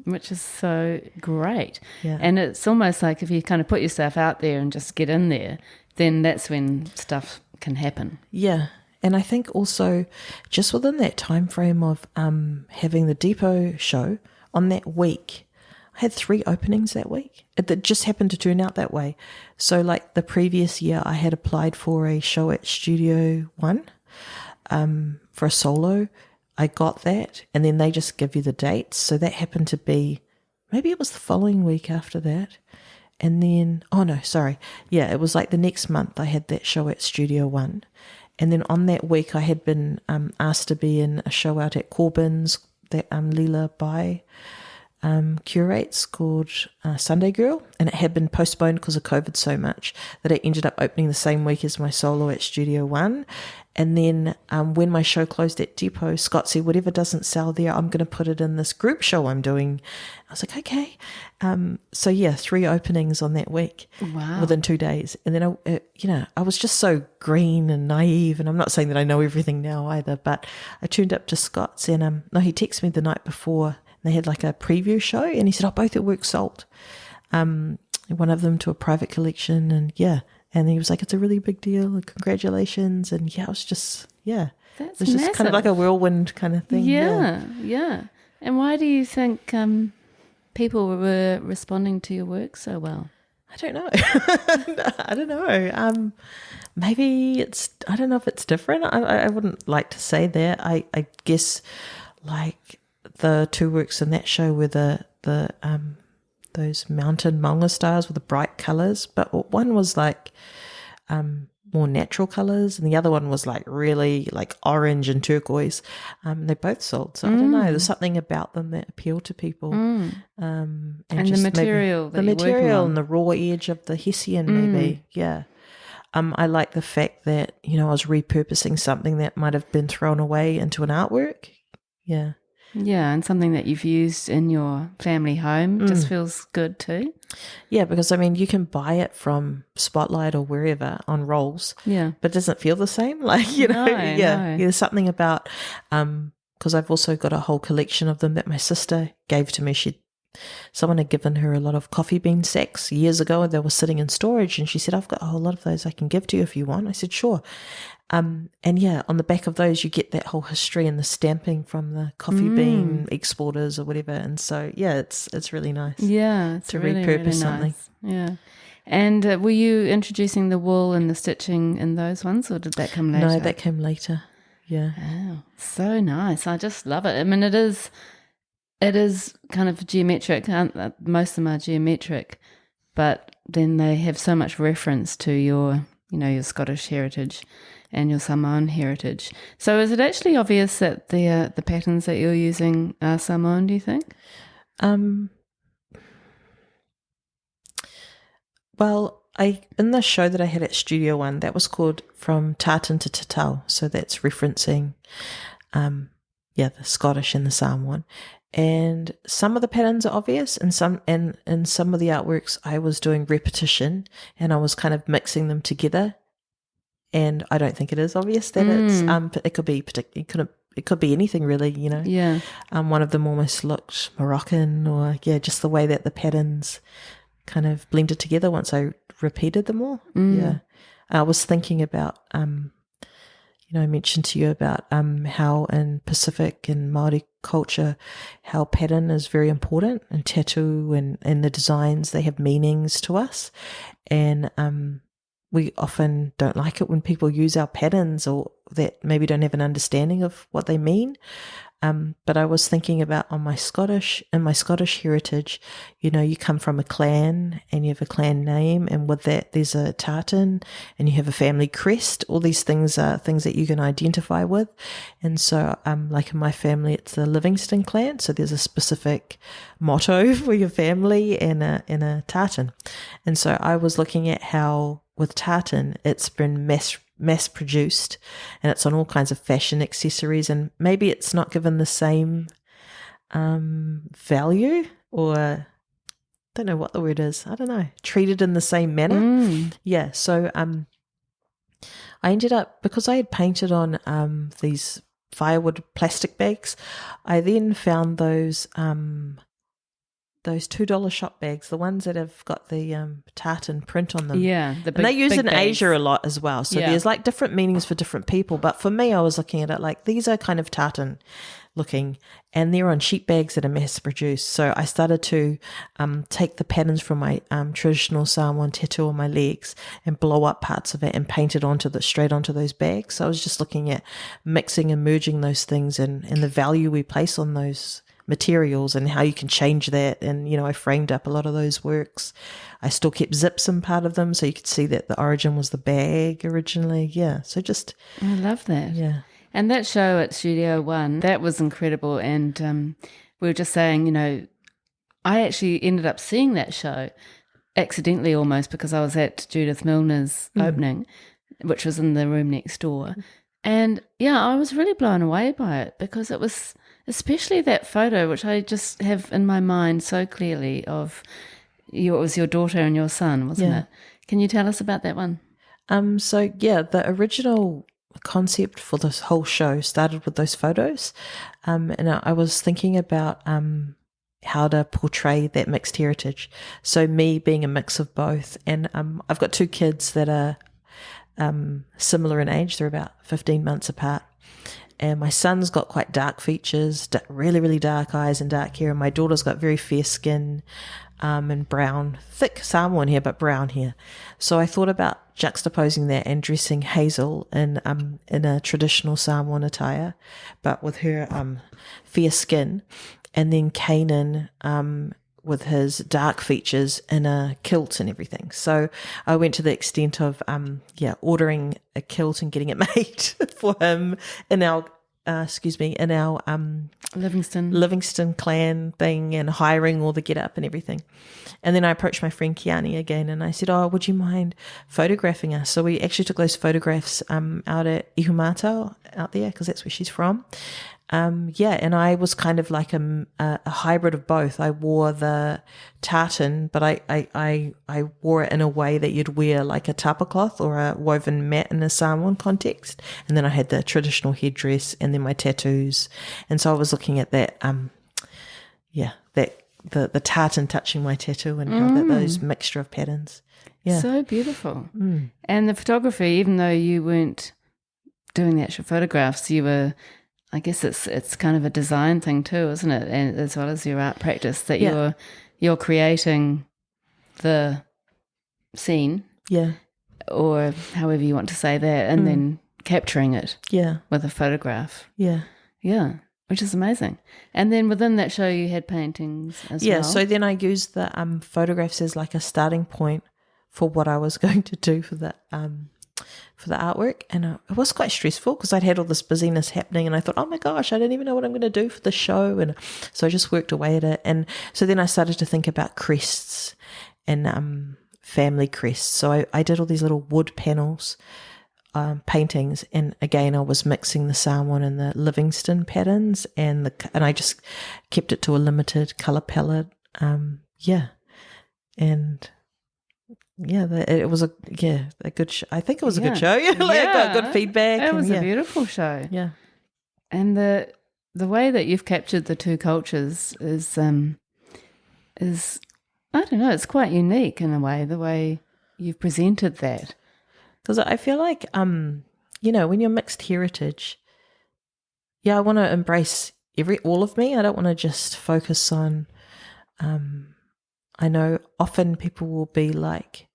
Which is so great. Yeah. And it's almost like if you kind of put yourself out there and just get in there, then that's when stuff can happen. Yeah. And I think also just within that time frame of having the depot show on that week, I had 3 openings that week. It just happened to turn out that way. So like the previous year, I had applied for a show at Studio One for a solo. I got that, and then they just give you the dates. So that happened to be, maybe it was the following week after that. And then, it was like the next month I had that show at Studio One. And then on that week, I had been asked to be in a show out at Corbin's that Leela Bai curates called Sunday Girl. And it had been postponed because of COVID so much that it ended up opening the same week as my solo at Studio One. And then when my show closed at Depot, Scott said, whatever doesn't sell there, I'm going to put it in this group show I'm doing. I was like, okay. 3 openings on that week. Wow. Within 2 days. And then, I was just so green and naive. And I'm not saying that I know everything now either, but I turned up to Scott's and he texted me the night before. And they had like a preview show, and he said, oh, both at work sold. One of them to a private collection, and and he was like, it's a really big deal, and congratulations. And it was just, That's it was just massive. kind of like a whirlwind kind of thing. Yeah. And why do you think people were responding to your work so well? I don't know. I don't know. Maybe I don't know if it's different. I wouldn't like to say that. I guess like the two works in that show were the those mountain maunga stars with the bright colours, but one was like more natural colours, and the other one was like really like orange and turquoise. They both sold, so I don't know. There's something about them that appeal to people, and the material, and the raw edge of the hessian, maybe, yeah. I like the fact that I was repurposing something that might have been thrown away into an artwork. Yeah. Yeah, and something that you've used in your family home just feels good too. Yeah, because you can buy it from Spotlight or wherever on rolls. Yeah. But it doesn't feel the same. Like, No. There's something about, because I've also got a whole collection of them that my sister gave to me. Someone had given her a lot of coffee bean sacks years ago, and they were sitting in storage, and she said, I've got a whole lot of those I can give to you if you want. I said, sure. And yeah, on the back of those, you get that whole history and the stamping from the coffee bean exporters or whatever. And so, yeah, it's really nice. Yeah, it's to really, repurpose really something. Nice. Yeah. And were you introducing the wool and the stitching in those ones, or did that come later? No, that came later. Yeah. Oh, so nice. I just love it. I mean, it is kind of geometric. Most of them are geometric, but then they have so much reference to your Scottish heritage and your Samoan heritage. So is it actually obvious that the patterns that you're using are Samoan, do you think? Well, in the show that I had at Studio One, that was called From Tartan to Tatau. So that's referencing, the Scottish and the Samoan. And some of the patterns are obvious, and in some of the artworks I was doing repetition, and I was kind of mixing them together. And I don't think it is obvious that it's it could be it could be anything really, Yeah. One of them almost looked Moroccan, or just the way that the patterns kind of blended together once I repeated them all. Yeah. I was thinking about I mentioned to you about how in Pacific and Māori culture, how pattern is very important, and tattoo and the designs, they have meanings to us. And we often don't like it when people use our patterns, or that maybe don't have an understanding of what they mean. But I was thinking about in my Scottish heritage, you come from a clan and you have a clan name, and with that there's a tartan, and you have a family crest. All these things are things that you can identify with. And so like in my family, it's the Livingston clan, so there's a specific motto for your family and a tartan. And so I was looking at how with tartan it's been mass produced, and it's on all kinds of fashion accessories, and maybe it's not given the same value, or I don't know what the word is, treated in the same manner. Yeah, so I ended up, because I had painted on these firewood plastic bags, I then found those $2 shop bags, the ones that have got the tartan print on them. Yeah. And they use in Asia a lot as well. So there's like different meanings for different people. But for me, I was looking at it like, these are kind of tartan looking, and they're on sheep bags that are mass produced. So I started to take the patterns from my traditional Samoan tattoo on my legs and blow up parts of it and paint it straight onto those bags. So I was just looking at mixing and merging those things, and the value we place on those materials and how you can change that. And I framed up a lot of those works. I still kept zips in part of them, so you could see that the origin was the bag originally. So just I love that. Yeah. And that show at Studio One, that was incredible. And we were just saying, I actually ended up seeing that show accidentally almost, because I was at Judith Milner's opening, which was in the room next door. And I was really blown away by it, because it was, especially that photo, which I just have in my mind so clearly of it was your daughter and your son, wasn't it? Can you tell us about that one? The original concept for this whole show started with those photos. And I was thinking about how to portray that mixed heritage. So me being a mix of both. And I've got two kids that are similar in age. They're about 15 months apart. And my son's got quite dark features, really, really dark eyes and dark hair. And my daughter's got very fair skin and brown, thick Samoan hair, but brown hair. So I thought about juxtaposing that and dressing Hazel in a traditional Samoan attire, but with her fair skin. And then Kanan with his dark features in a kilt and everything. So I went to the extent of ordering a kilt and getting it made for him in our Livingston clan thing, and hiring all the get up and everything. And then I approached my friend Kiani again and I said, oh, would you mind photographing us? So we actually took those photographs out at Ihumātao out there, because that's where she's from. And I was kind of like a hybrid of both. I wore the tartan, but I wore it in a way that you'd wear like a tapa cloth or a woven mat in a Samoan context. And then I had the traditional headdress and then my tattoos. And so I was looking at that, the tartan touching my tattoo and how those mixture of patterns. Yeah. So beautiful. And the photography, even though you weren't doing the actual photographs, you were, I guess it's kind of a design thing too, isn't it? And as well as your art practice, that you're creating the scene, or however you want to say that, and then capturing it, with a photograph, which is amazing. And then within that show, you had paintings as well. Yeah, so then I used the photographs as like a starting point for what I was going to do for the artwork, and it was quite stressful because I'd had all this busyness happening, and I thought, oh my gosh, I don't even know what I'm going to do for the show, and so I just worked away at it. And so then I started to think about crests and family crests. So I did all these little wood panels, paintings, and again I was mixing the Samoan and the Livingston patterns, and I just kept it to a limited color palette. It was a good show. I think it was a good show. I got good feedback. It was a beautiful show. Yeah, and the way that you've captured the two cultures is I don't know. It's quite unique in a way. The way you've presented that, because I feel like when you're mixed heritage, I want to embrace all of me. I don't want to just focus on. I know often people will be like,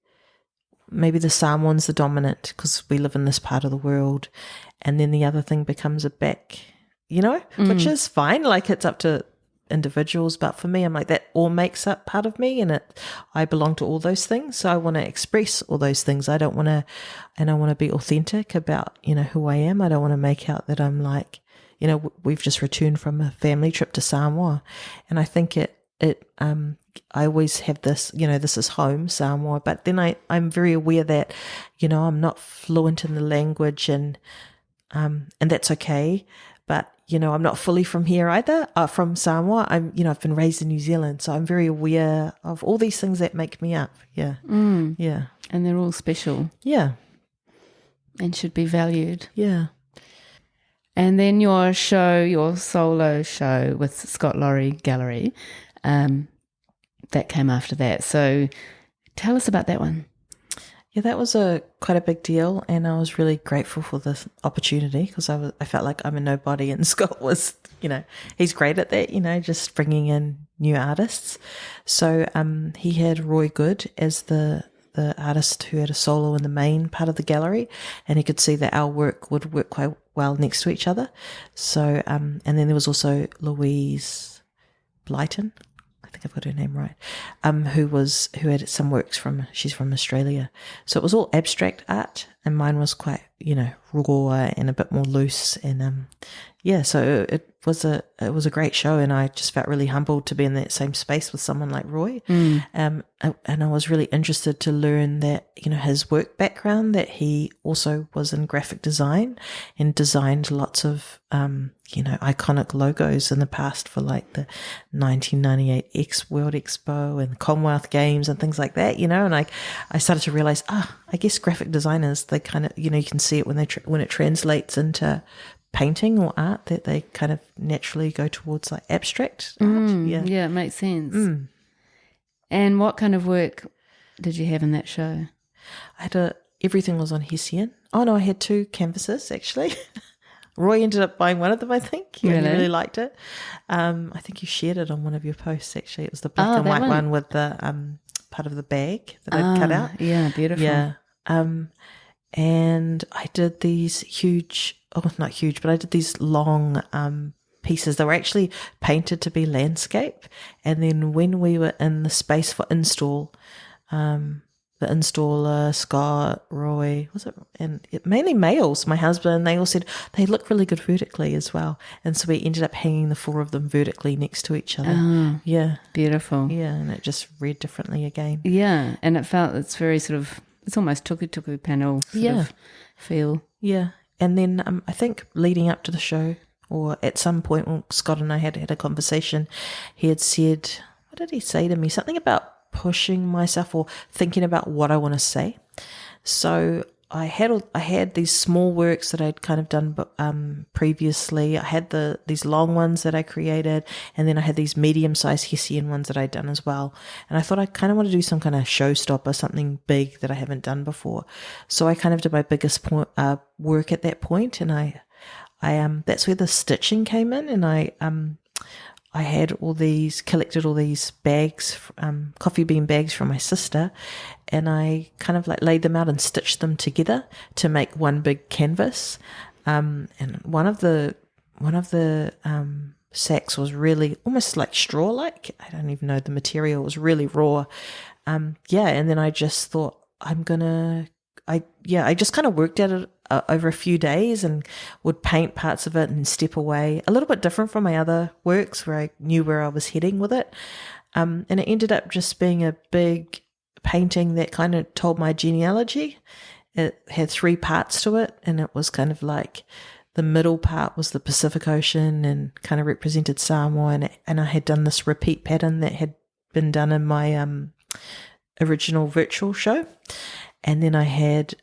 maybe the Samoan's the dominant because we live in this part of the world, and then the other thing becomes a back, which is fine. Like, it's up to individuals, but for me, I'm like, that all makes up part of me, and I belong to all those things. So I want to express all those things. I want to be authentic about, who I am. I don't want to make out that I'm like, we've just returned from a family trip to Samoa, and I think I always have this, this is home, Samoa, but then I'm very aware that, I'm not fluent in the language, and that's okay. But, I'm not fully from here either, from Samoa. I've been raised in New Zealand, so I'm very aware of all these things that make me up. Yeah. Yeah. And they're all special. Yeah. And should be valued. Yeah. And then your solo show with Scott Laurie Gallery, that came after that. So tell us about that one. Yeah, that was quite a big deal, and I was really grateful for this opportunity, because I felt like I'm a nobody, and Scott was, he's great at that, just bringing in new artists. So he had Roy Good as the artist who had a solo in the main part of the gallery, and he could see that our work would work quite well next to each other. So and then there was also Louise Blyton, I think I've got her name right, who had some works she's from Australia. So it was all abstract art, and mine was quite, raw and a bit more loose. And so it was a great show, and I just felt really humbled to be in that same space with someone like Roy. And I was really interested to learn that, his work background, that he also was in graphic design and designed lots of, iconic logos in the past for like the 1998 World Expo and the Commonwealth Games and things like that, and I started to realize, I guess graphic designers, they kind of, you can see it when it translates into painting or art, that they kind of naturally go towards like abstract art. Yeah, it makes sense. And what kind of work did you have in that show? Everything was on Hessian. Oh no, I had 2 canvases actually. Roy ended up buying one of them, I think. Yeah, Really? he really liked it. I think you shared it on one of your posts, actually. It was the black and that white one. one with the part of the bag that I'd cut out. Yeah, beautiful. Yeah. And I did these huge, not huge, but I did these long pieces. They were actually painted to be landscape. And then when we were in the space for install, the installer, Scott, Roy, and mainly males, my husband, they all said they look really good vertically as well. And so we ended up hanging the 4 of them vertically next to each other. Oh, yeah. beautiful. Yeah, and it just read differently again. Yeah, and it's very sort of, it's almost tuku panel sort of feel. Yeah. And then I think leading up to the show, or at some point when Scott and I had a conversation, he had said, what did he say to me? Something about pushing myself or thinking about what I want to say. So I had these small works that I'd kind of done previously. I had these long ones that I created, and then I had these medium-sized Hessian ones that I'd done as well. And I thought I kind of want to do some kind of showstopper, something big that I haven't done before. So I kind of did my biggest work at that point, and I that's where the stitching came in, and I had collected all these bags, coffee bean bags from my sister, and I kind of like laid them out and stitched them together to make one big canvas. And one of the sacks was really almost like straw-like. I don't even know the material. It was really raw. And then I just thought I just kind of worked at it over a few days and would paint parts of it and step away. A little bit different from my other works where I knew where I was heading with it. And it ended up just being a big painting that kind of told my genealogy. It had 3 parts to it, and it was kind of like the middle part was the Pacific Ocean and kind of represented Samoa, and I had done this repeat pattern that had been done in my original virtual show. And then I had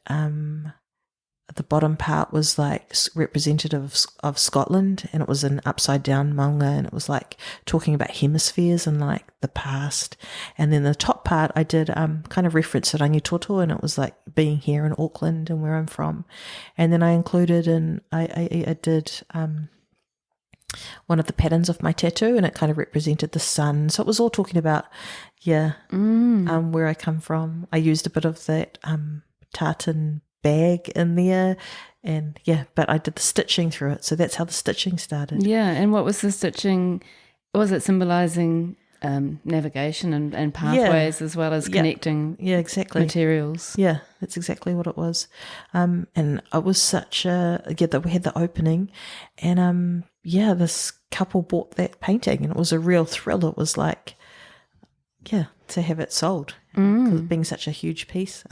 the bottom part was like representative of Scotland, and it was an upside down maunga, and it was like talking about hemispheres and like the past. And then the top part I did kind of reference to Rangitoto, and it was like being here in Auckland and where I'm from. And then I included I did one of the patterns of my tattoo, and it kind of represented the sun. So it was all talking about where I come from. I used a bit of that tartan bag in there, and but I did the stitching through it, so that's how the stitching started. And what was the stitching? Was it symbolizing navigation and pathways as well as connecting exactly materials? That's exactly what it was. And it was such that we had the opening, and this couple bought that painting, and it was a real thrill. It was like to have it sold, because it being such a huge piece.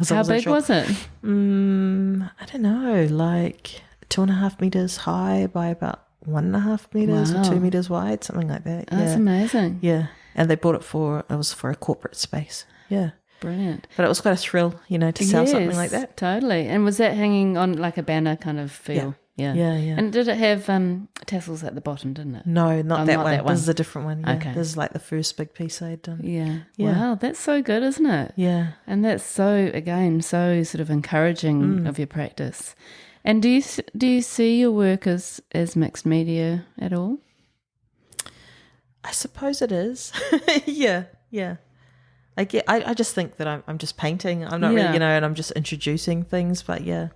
How big was it? I don't know, like 2.5 meters high by about 1.5 meters or 2 meters wide, something like that. That's amazing. And they bought it for a corporate space. Brilliant. But it was quite a thrill, to sell something like that. Totally. And was that hanging on like a banner kind of feel? Yeah. And did it have tassels at the bottom, didn't it? No, not that one. This is a different one. Okay. This is like the first big piece I had done. Yeah. Wow, that's so good, isn't it? Yeah. And that's so sort of encouraging of your practice. And do you see your work as mixed media at all? I suppose it is. Yeah. I just think that I'm just painting. I'm not really, and I'm just introducing things. But yeah.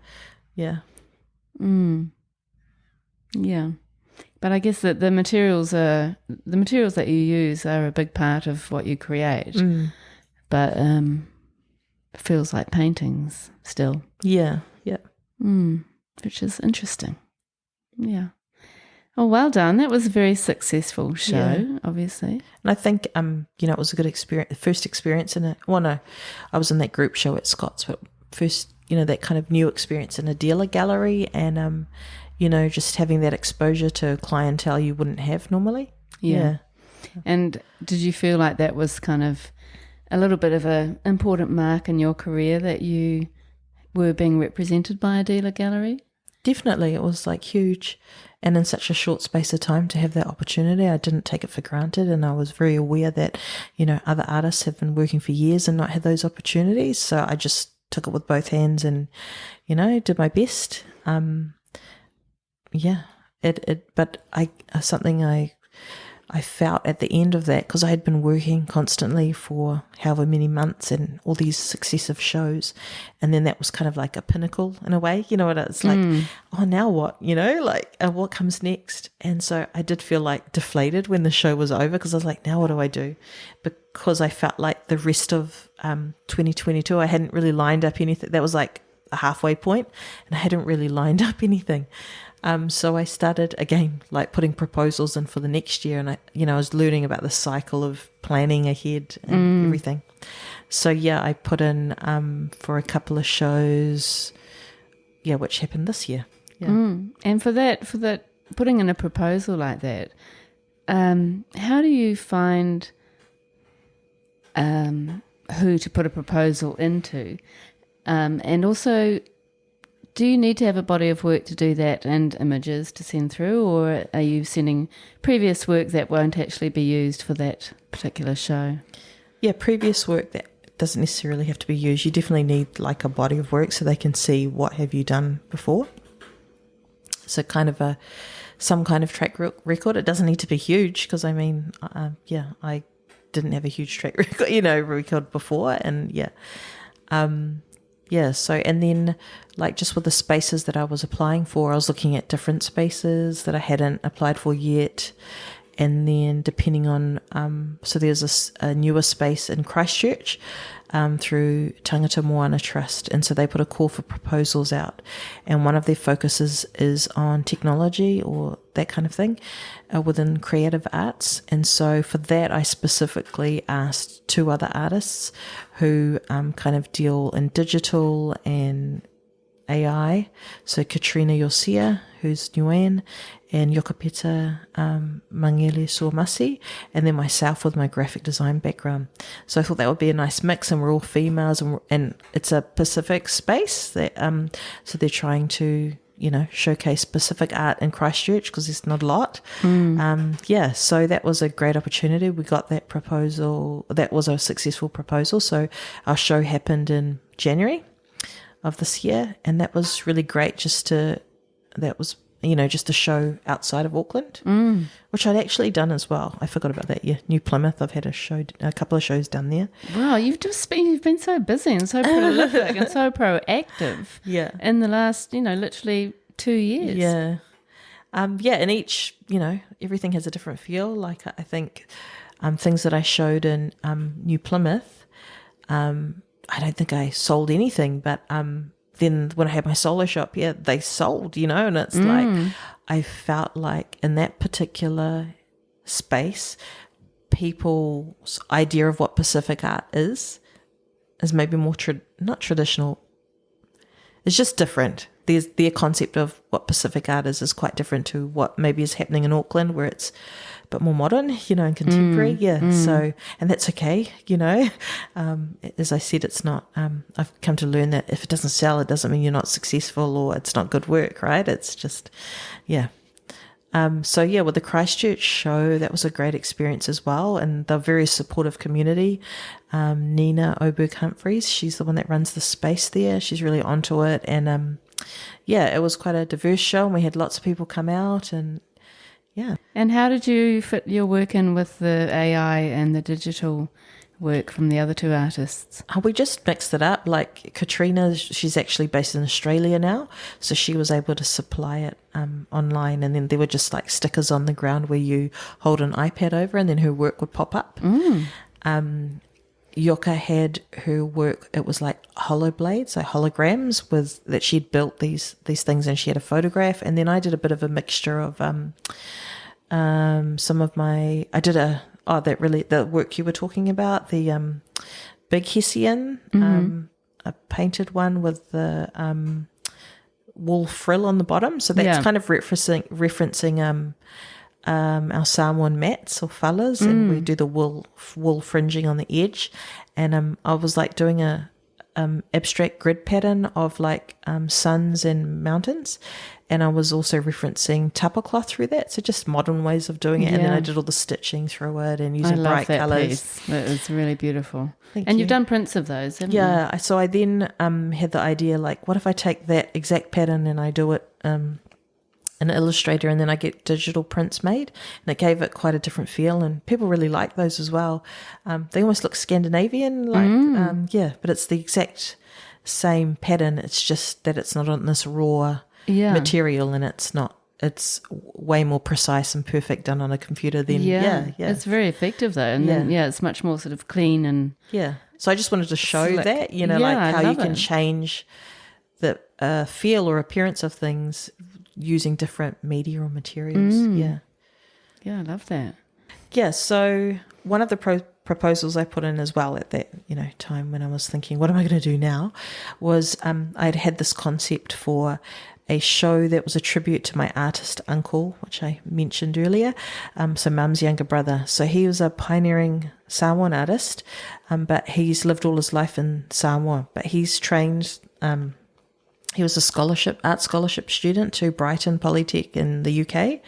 Yeah, but I guess that the materials that you use are a big part of what you create. But it feels like paintings still. Yeah. Which is interesting. Yeah. Oh, well done. That was a very successful show, obviously. And I think, it was a good experience, first experience in it. Well, no, I was in that group show at Scott's, but first, that kind of new experience in a dealer gallery, and, just having that exposure to clientele you wouldn't have normally. Yeah. And did you feel like that was kind of a little bit of an important mark in your career, that you were being represented by a dealer gallery? Definitely. It was like huge. And in such a short space of time to have that opportunity, I didn't take it for granted. And I was very aware that, other artists have been working for years and not had those opportunities. So I just took it with both hands and, did my best. yeah, but something I felt at the end of that, because I had been working constantly for however many months and all these successive shows, and then that was kind of like a pinnacle in a way, you know what it's like, oh, now what, you know, like what comes next? And so I did feel like deflated when the show was over, because I was like, now what do I do? Because I felt like the rest of 2022, I hadn't really lined up anything. That was like a halfway point, and I hadn't really lined up anything. So I started again, like putting proposals in for the next year, and I was learning about the cycle of planning ahead and everything. So yeah, I put in for a couple of shows, which happened this year. Yeah. And for that, putting in a proposal like that, how do you find who to put a proposal into, and also, do you need to have a body of work to do that and images to send through, or are you sending previous work that won't actually be used for that particular show? Yeah, previous work that doesn't necessarily have to be used. You definitely need like a body of work so they can see what have you done before. So kind of some kind of track record. It doesn't need to be huge, because I mean, I didn't have a huge track record before, and so, and then like just with the spaces that I was applying for, I was looking at different spaces that I hadn't applied for yet. And then depending on, so there's a newer space in Christchurch through Tangata Moana Trust. And so they put a call for proposals out. And one of their focuses is on technology or that kind of thing within creative arts. And so for that, I specifically asked two other artists who kind of deal in digital and AI. So Katrina Yosia, who's Nguyen, and Yokapeta Mangele Suomasi, and then myself with my graphic design background. So I thought that would be a nice mix, and we're all females, and it's a Pacific space. That, so they're trying to, showcase Pacific art in Christchurch, because there's not a lot. So that was a great opportunity. We got that proposal. That was a successful proposal. So our show happened in January of this year, and that was really great just a show outside of Auckland, which I'd actually done as well. I forgot about that. Yeah, New Plymouth. I've had a couple of shows done there. Wow, you've been so busy and so prolific and so proactive. Yeah, in the last literally 2 years. Yeah, and each everything has a different feel. Like I think things that I showed in New Plymouth, I don't think I sold anything, but then when I had my solo shop, they sold, and it's like, I felt like in that particular space, people's idea of what Pacific art is maybe more, not traditional. It's just different. Their concept of what Pacific art is quite different to what maybe is happening in Auckland, where it's a bit more modern, and contemporary. So, and that's okay, as I said, it's not, I've come to learn that if it doesn't sell, it doesn't mean you're not successful or it's not good work, right? It's just, with the Christchurch show, that was a great experience as well. And they're a very supportive community. Nina Oberg-Humphreys, she's the one that runs the space there. She's really onto it. And, it was quite a diverse show, and we had lots of people come out, and And how did you fit your work in with the AI and the digital work from the other two artists? We just mixed it up. Like Katrina, she's actually based in Australia now, so she was able to supply it online, and then there were just like stickers on the ground where you hold an iPad over, and then her work would pop up. Yoka had her work, it was like holoblades, so holograms that she'd built these things, and she had a photograph. And then I did a bit of a mixture of some of my, the work you were talking about, the Big Hessian, a painted one with the wool frill on the bottom. So that's kind of referencing our Samoan mats or falas, and we do the wool fringing on the edge. And I was like doing a abstract grid pattern of like suns and mountains, and I was also referencing tapa cloth through that, so just modern ways of doing it. And then I did all the stitching through it and using bright colours. It was really beautiful. Thank and you. You've done prints of those, haven't you? So I then had the idea, like, what if I take that exact pattern and I do it an illustrator, and then I get digital prints made, and it gave it quite a different feel, and people really like those as well. They almost look Scandinavian, but it's the exact same pattern. It's just that it's not on this raw material, and it's way more precise and perfect done on a computer than It's very effective though, and then it's much more sort of clean and So I just wanted to show slick. that, like how you can change the feel or appearance of things using different media or materials. Yeah, I love that. Yeah, so one of the proposals I put in as well at that time when I was thinking, what am I going to do now, was I'd had this concept for a show that was a tribute to my artist uncle, which I mentioned earlier, so Mum's younger brother. So he was a pioneering Samoan artist, but he's lived all his life in Samoa, but he's trained... he was a art scholarship student to Brighton Polytech in the UK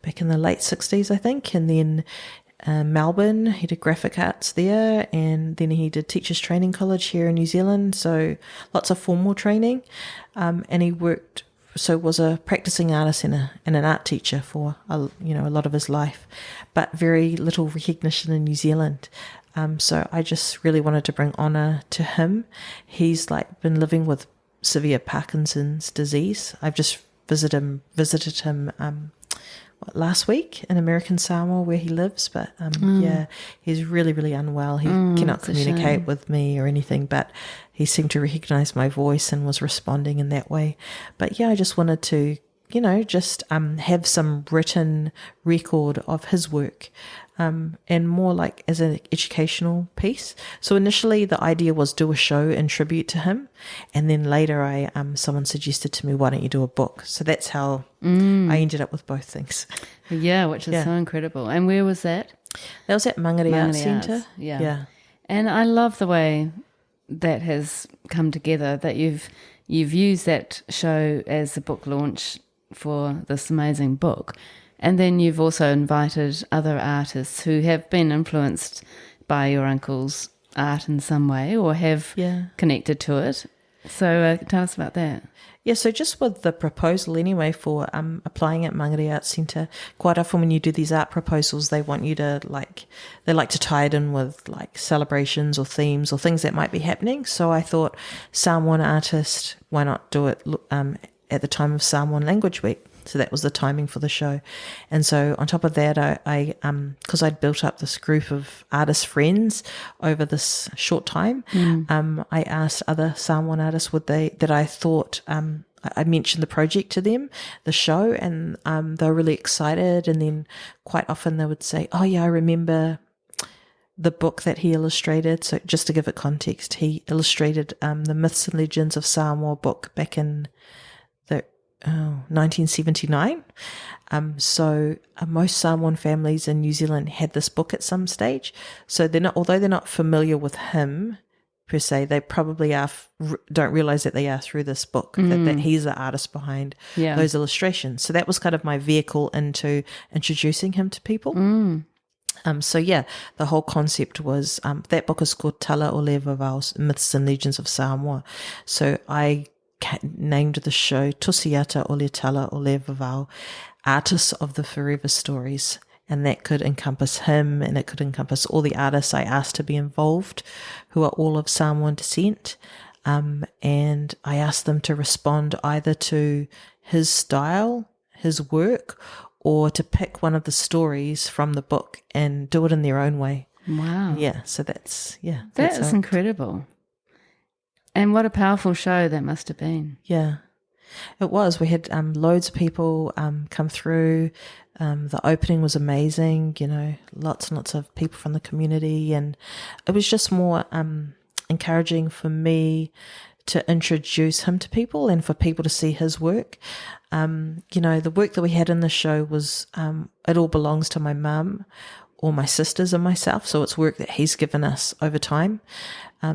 back in the late 60s, I think. And then Melbourne, he did graphic arts there. And then he did Teachers Training College here in New Zealand. So lots of formal training. And he was a practicing artist and an art teacher for a lot of his life, but very little recognition in New Zealand. So I just really wanted to bring honour to him. He's been living with severe Parkinson's disease. I've just visited him last week in American Samoa where he lives, but he's really, really unwell. He cannot communicate with me or anything, but he seemed to recognize my voice and was responding in that way. But I just wanted to have some written record of his work, and more as an educational piece. So initially the idea was do a show in tribute to him, and then later someone suggested to me, why don't you do a book? So that's how I ended up with both things. Yeah, which is so incredible. And where was that? That was at Maungari Arts Centre. Yeah. And I love the way that has come together, that you've used that show as a book launch for this amazing book. And then you've also invited other artists who have been influenced by your uncle's art in some way or have connected to it. So tell us about that. Yeah, so just with the proposal anyway for applying at Maungari Arts Centre, quite often when you do these art proposals, they want you to they like to tie it in with celebrations or themes or things that might be happening. So I thought Samoan artist, why not do it at the time of Samoan Language Week? So that was the timing for the show. And so on top of that, I because I'd built up this group of artist friends over this short time, I asked other Samoan artists that I thought, I mentioned the project to them, the show, and they were really excited. And then quite often they would say, oh yeah, I remember the book that he illustrated. So just to give it context, he illustrated the Myths and Legends of Samoa book back in 1979. Most Samoan families in New Zealand had this book at some stage. So although they're not familiar with him per se, they probably don't realize that they are through this book, that he's the artist behind those illustrations. So that was kind of my vehicle into introducing him to people. The whole concept was, that book is called Tala o Le Vavau, Myths and Legends of Samoa. So I named the show Tosiata o Le Tala o Le Vavau, Artists of the Forever Stories. And that could encompass him, and it could encompass all the artists I asked to be involved, who are all of Samoan descent. And I asked them to respond either to his style, his work, or to pick one of the stories from the book and do it in their own way. Wow. Yeah, so that's That is incredible. And what a powerful show that must have been. Yeah, it was. We had loads of people come through. The opening was amazing, lots and lots of people from the community. And it was just more encouraging for me to introduce him to people and for people to see his work. The work that we had in the show was, it all belongs to my mum or my sisters and myself. So it's work that he's given us over time.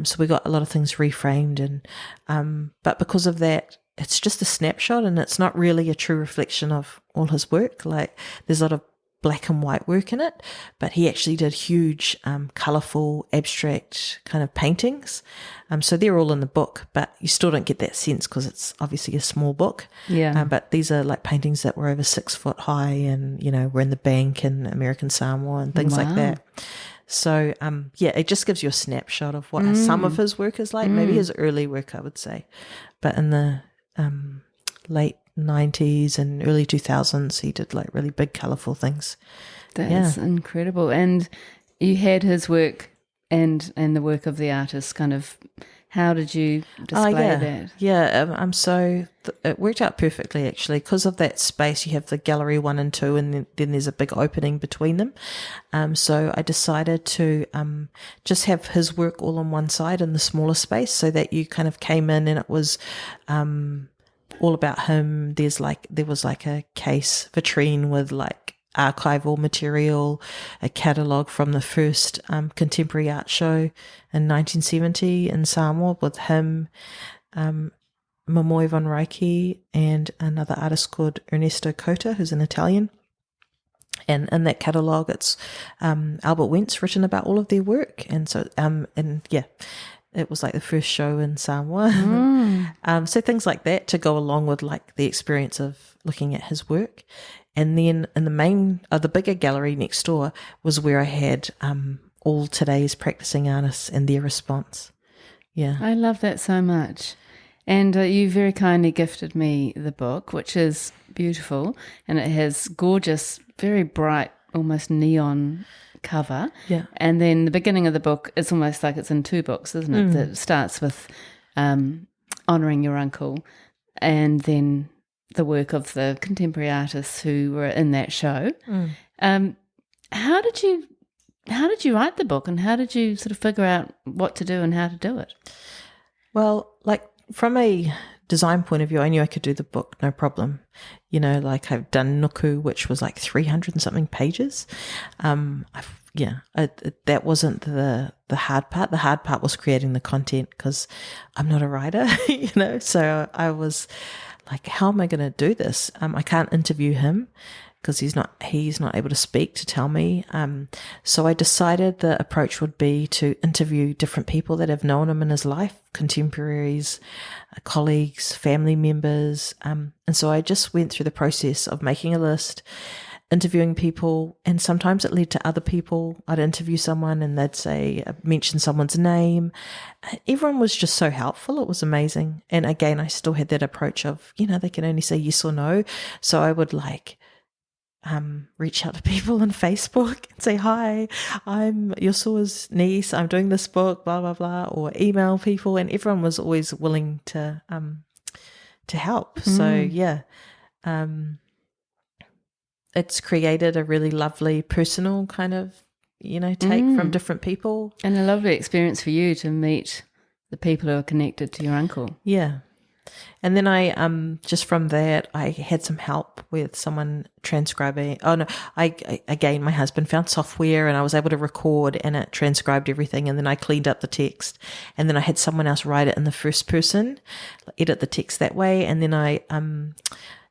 So we got a lot of things reframed, and but because of that, it's just a snapshot, and it's not really a true reflection of all his work. There's a lot of black and white work in it, but he actually did huge, colourful, abstract kind of paintings. So they're all in the book, but you still don't get that sense because it's obviously a small book. Yeah. But these are like paintings that were over 6 foot high and, were in the bank in American Samoa and things like that. So, it just gives you a snapshot of what some of his work is like, maybe his early work, I would say. But in the late 90s and early 2000s, he did like really big, colourful things. That's incredible. And you had his work and the work of the artist kind of, how did you display that? Yeah, so it worked out perfectly actually. Because of that space, you have the gallery 1 and 2, and then there's a big opening between them. So I decided to just have his work all on one side in the smaller space, so that you kind of came in and it was all about him. There was like a case vitrine with like archival material, a catalogue from the first contemporary art show in 1970 in Samoa with him, Momoe von Reiki, and another artist called Ernesto Cota, who's an Italian. And in that catalogue, it's Albert Wentz written about all of their work. And so, it was like the first show in Samoa. So things like that to go along with like the experience of looking at his work. And then in the bigger gallery next door was where I had all today's practicing artists and their response. Yeah. I love that so much. And you very kindly gifted me the book, which is beautiful. And it has gorgeous, very bright, almost neon cover. Yeah. And then the beginning of the book, it's almost like it's in 2 books, isn't it? That starts with honouring your uncle, and then the work of the contemporary artists who were in that show. How did you write the book, and how did you sort of figure out what to do and how to do it? Well, like from a design point of view, I knew I could do the book, no problem. Like I've done Nuku, which was like 300 and something pages. That wasn't the hard part. The hard part was creating the content, because I'm not a writer, so I was like, how am I going to do this? I can't interview him because he's not able to speak to tell me. So I decided the approach would be to interview different people that have known him in his life, contemporaries, colleagues, family members. And so I just went through the process of making a list, interviewing people, and sometimes it led to other people. I'd interview someone and they'd say, mention someone's name. Everyone was just so helpful. It was amazing. And again, I still had that approach of, they can only say yes or no. So I would reach out to people on Facebook and say, hi, I'm Yosua's niece, I'm doing this book, blah, blah, blah, or email people. And everyone was always willing to help. So it's created a really lovely personal kind of, take from different people. And a lovely experience for you to meet the people who are connected to your uncle. Yeah. And then I, just from that, I had some help with someone transcribing. Oh no, again, my husband found software and I was able to record, and it transcribed everything. And then I cleaned up the text, and then I had someone else write it in the first person, edit the text that way. And then I,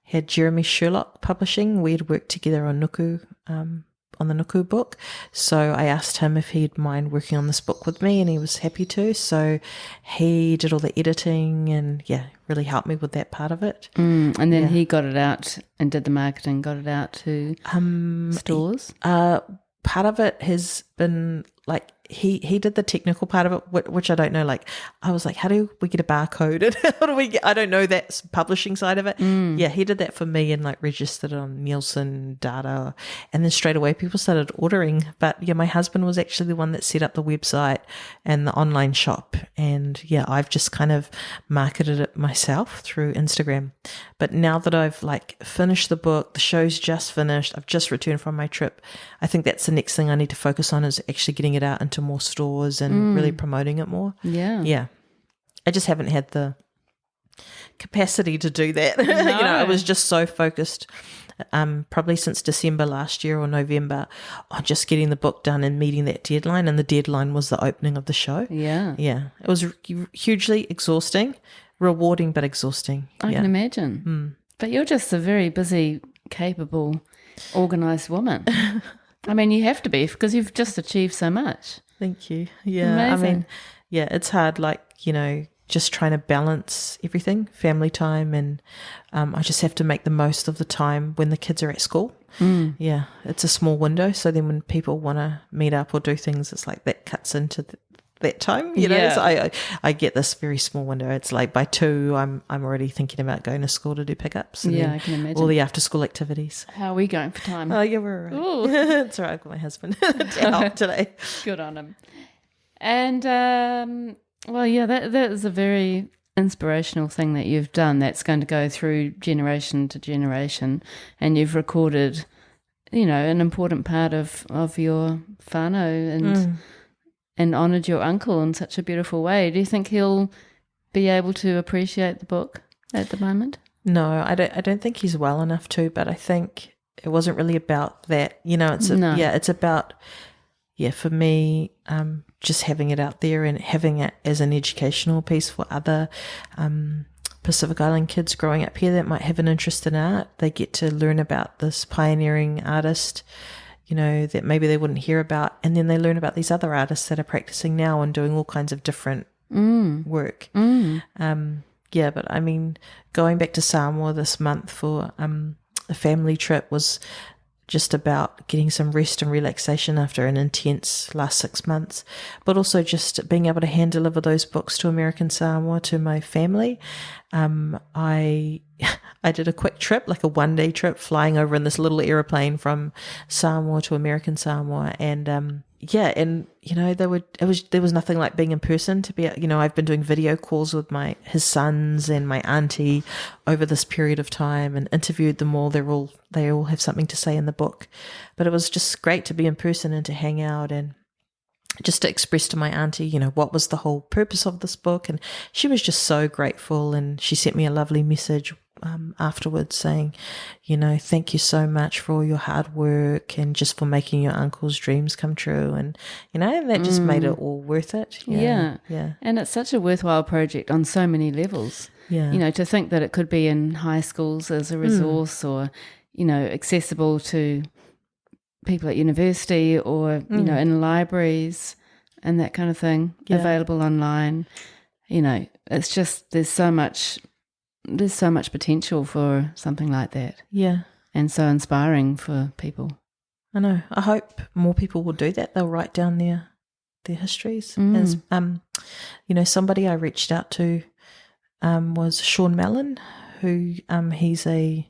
had Jeremy Sherlock Publishing. We had worked together on Nuku, on the Nuku book. So I asked him if he'd mind working on this book with me, and he was happy to. So he did all the editing and really helped me with that part of it. And then he got it out and did the marketing, got it out to stores. Part of it has been like he did the technical part of it, which I don't know. Like I was like, how do we get a barcode? And how do we get? I don't know that publishing side of it. Yeah, he did that for me and like registered it on Nielsen data, and then straight away people started ordering. But my husband was actually the one that set up the website and the online shop, and I've just kind of marketed it myself through Instagram. But now that I've like finished the book, the show's just finished, I've just returned from my trip, I think that's the next thing I need to focus on, is actually getting it out into more stores and really promoting it more. Yeah. I just haven't had the capacity to do that. No. I was just so focused probably since December last year or November on just getting the book done and meeting that deadline, and the deadline was the opening of the show. Yeah. It was hugely exhausting, rewarding but exhausting. I can imagine. But you're just a very busy capable, organised woman. I mean, you have to be because you've just achieved so much. Thank you. Yeah. Amazing. I mean, yeah, it's hard, like, just trying to balance everything, family time, and I just have to make the most of the time when the kids are at school. Yeah, it's a small window. So then when people want to meet up or do things, it's like that cuts into that time, Yeah. So I get this very small window. It's like by 2, I'm already thinking about going to school to do pickups. And Yeah, I can imagine. all the after school activities. How are we going for time? Oh, yeah, we're all right. It's all right. I've got my husband to help today. Good on him. And, well, yeah, that is a very inspirational thing that you've done that's going to go through generation to generation, and you've recorded, an important part of your whānau and honoured your uncle in such a beautiful way. Do you think he'll be able to appreciate the book at the moment? No, I don't think he's well enough to, but I think it wasn't really about that. It's about, for me, just having it out there and having it as an educational piece for other Pacific Island kids growing up here that might have an interest in art. They get to learn about this pioneering artist, that maybe they wouldn't hear about, and then they learn about these other artists that are practicing now and doing all kinds of different work. But I mean, going back to Samoa this month for a family trip was just about getting some rest and relaxation after an intense last 6 months, but also just being able to hand deliver those books to American Samoa to my family. I did a quick trip, like a 1-day trip, flying over in this little aeroplane from Samoa to American Samoa, and there was nothing like being in person to be. I've been doing video calls with his sons and my auntie over this period of time and interviewed them all. They all have something to say in the book, but it was just great to be in person and to hang out and just to express to my auntie, what was the whole purpose of this book. And she was just so grateful, and she sent me a lovely message afterwards saying, thank you so much for all your hard work and just for making your uncle's dreams come true. And, that just made it all worth it. Yeah. And it's such a worthwhile project on so many levels. Yeah. To think that it could be in high schools as a resource or, accessible to people at university or, in libraries and that kind of thing, available online. It's just there's so much potential for something like that. Yeah. And so inspiring for people. I know. I hope more people will do that. They'll write down their histories. As somebody I reached out to was Sean Mallon, who he's a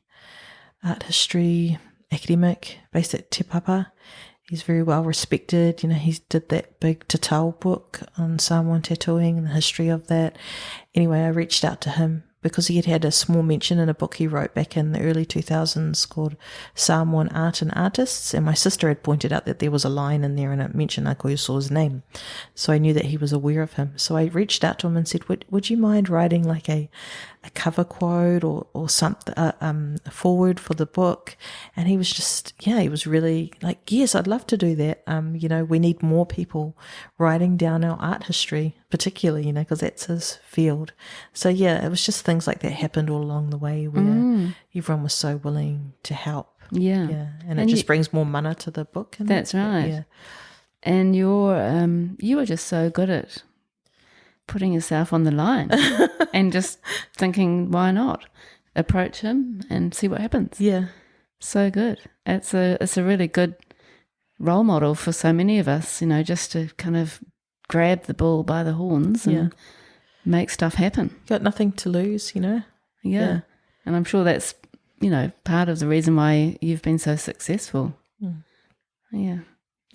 art history academic based at Te Papa. He's very well respected. He did that big Te Tau book on Samoan tattooing and the history of that. Anyway, I reached out to him because he had a small mention in a book he wrote back in the early 2000s called Samoan Art and Artists, and my sister had pointed out that there was a line in there and it mentioned Akoyoso's name, so I knew that he was aware of him. So I reached out to him and said, would you mind writing like a cover quote or something, a forward for the book? And he was just, he was really like, yes, I'd love to do that. We need more people writing down our art history, particularly, because that's his field. So it was just things like that happened all along the way where everyone was so willing to help. Yeah. And it just brings more mana to the book. That's right. Yeah. And you were just so good at putting yourself on the line and just thinking, why not approach him and see what happens? Yeah. So good. It's a really good role model for so many of us, just to kind of grab the bull by the horns and make stuff happen. Got nothing to lose, Yeah. And I'm sure that's, part of the reason why you've been so successful. Yeah.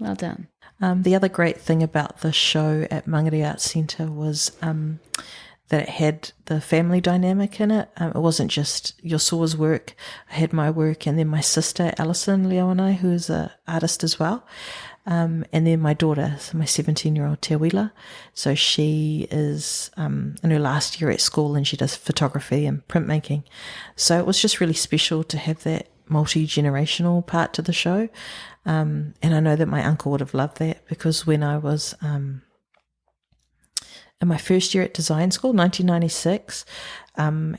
Well done. The other great thing about the show at Mangere Arts Centre was that it had the family dynamic in it. It wasn't just Yosua's work. I had my work, and then my sister, Alison Leo, and I, who is an artist as well. And then my daughter, my 17-year-old Te Wila. So she is in her last year at school, and she does photography and printmaking. So it was just really special to have that multi-generational part to the show. And I know that my uncle would have loved that, because when I was in my first year at design school, 1996,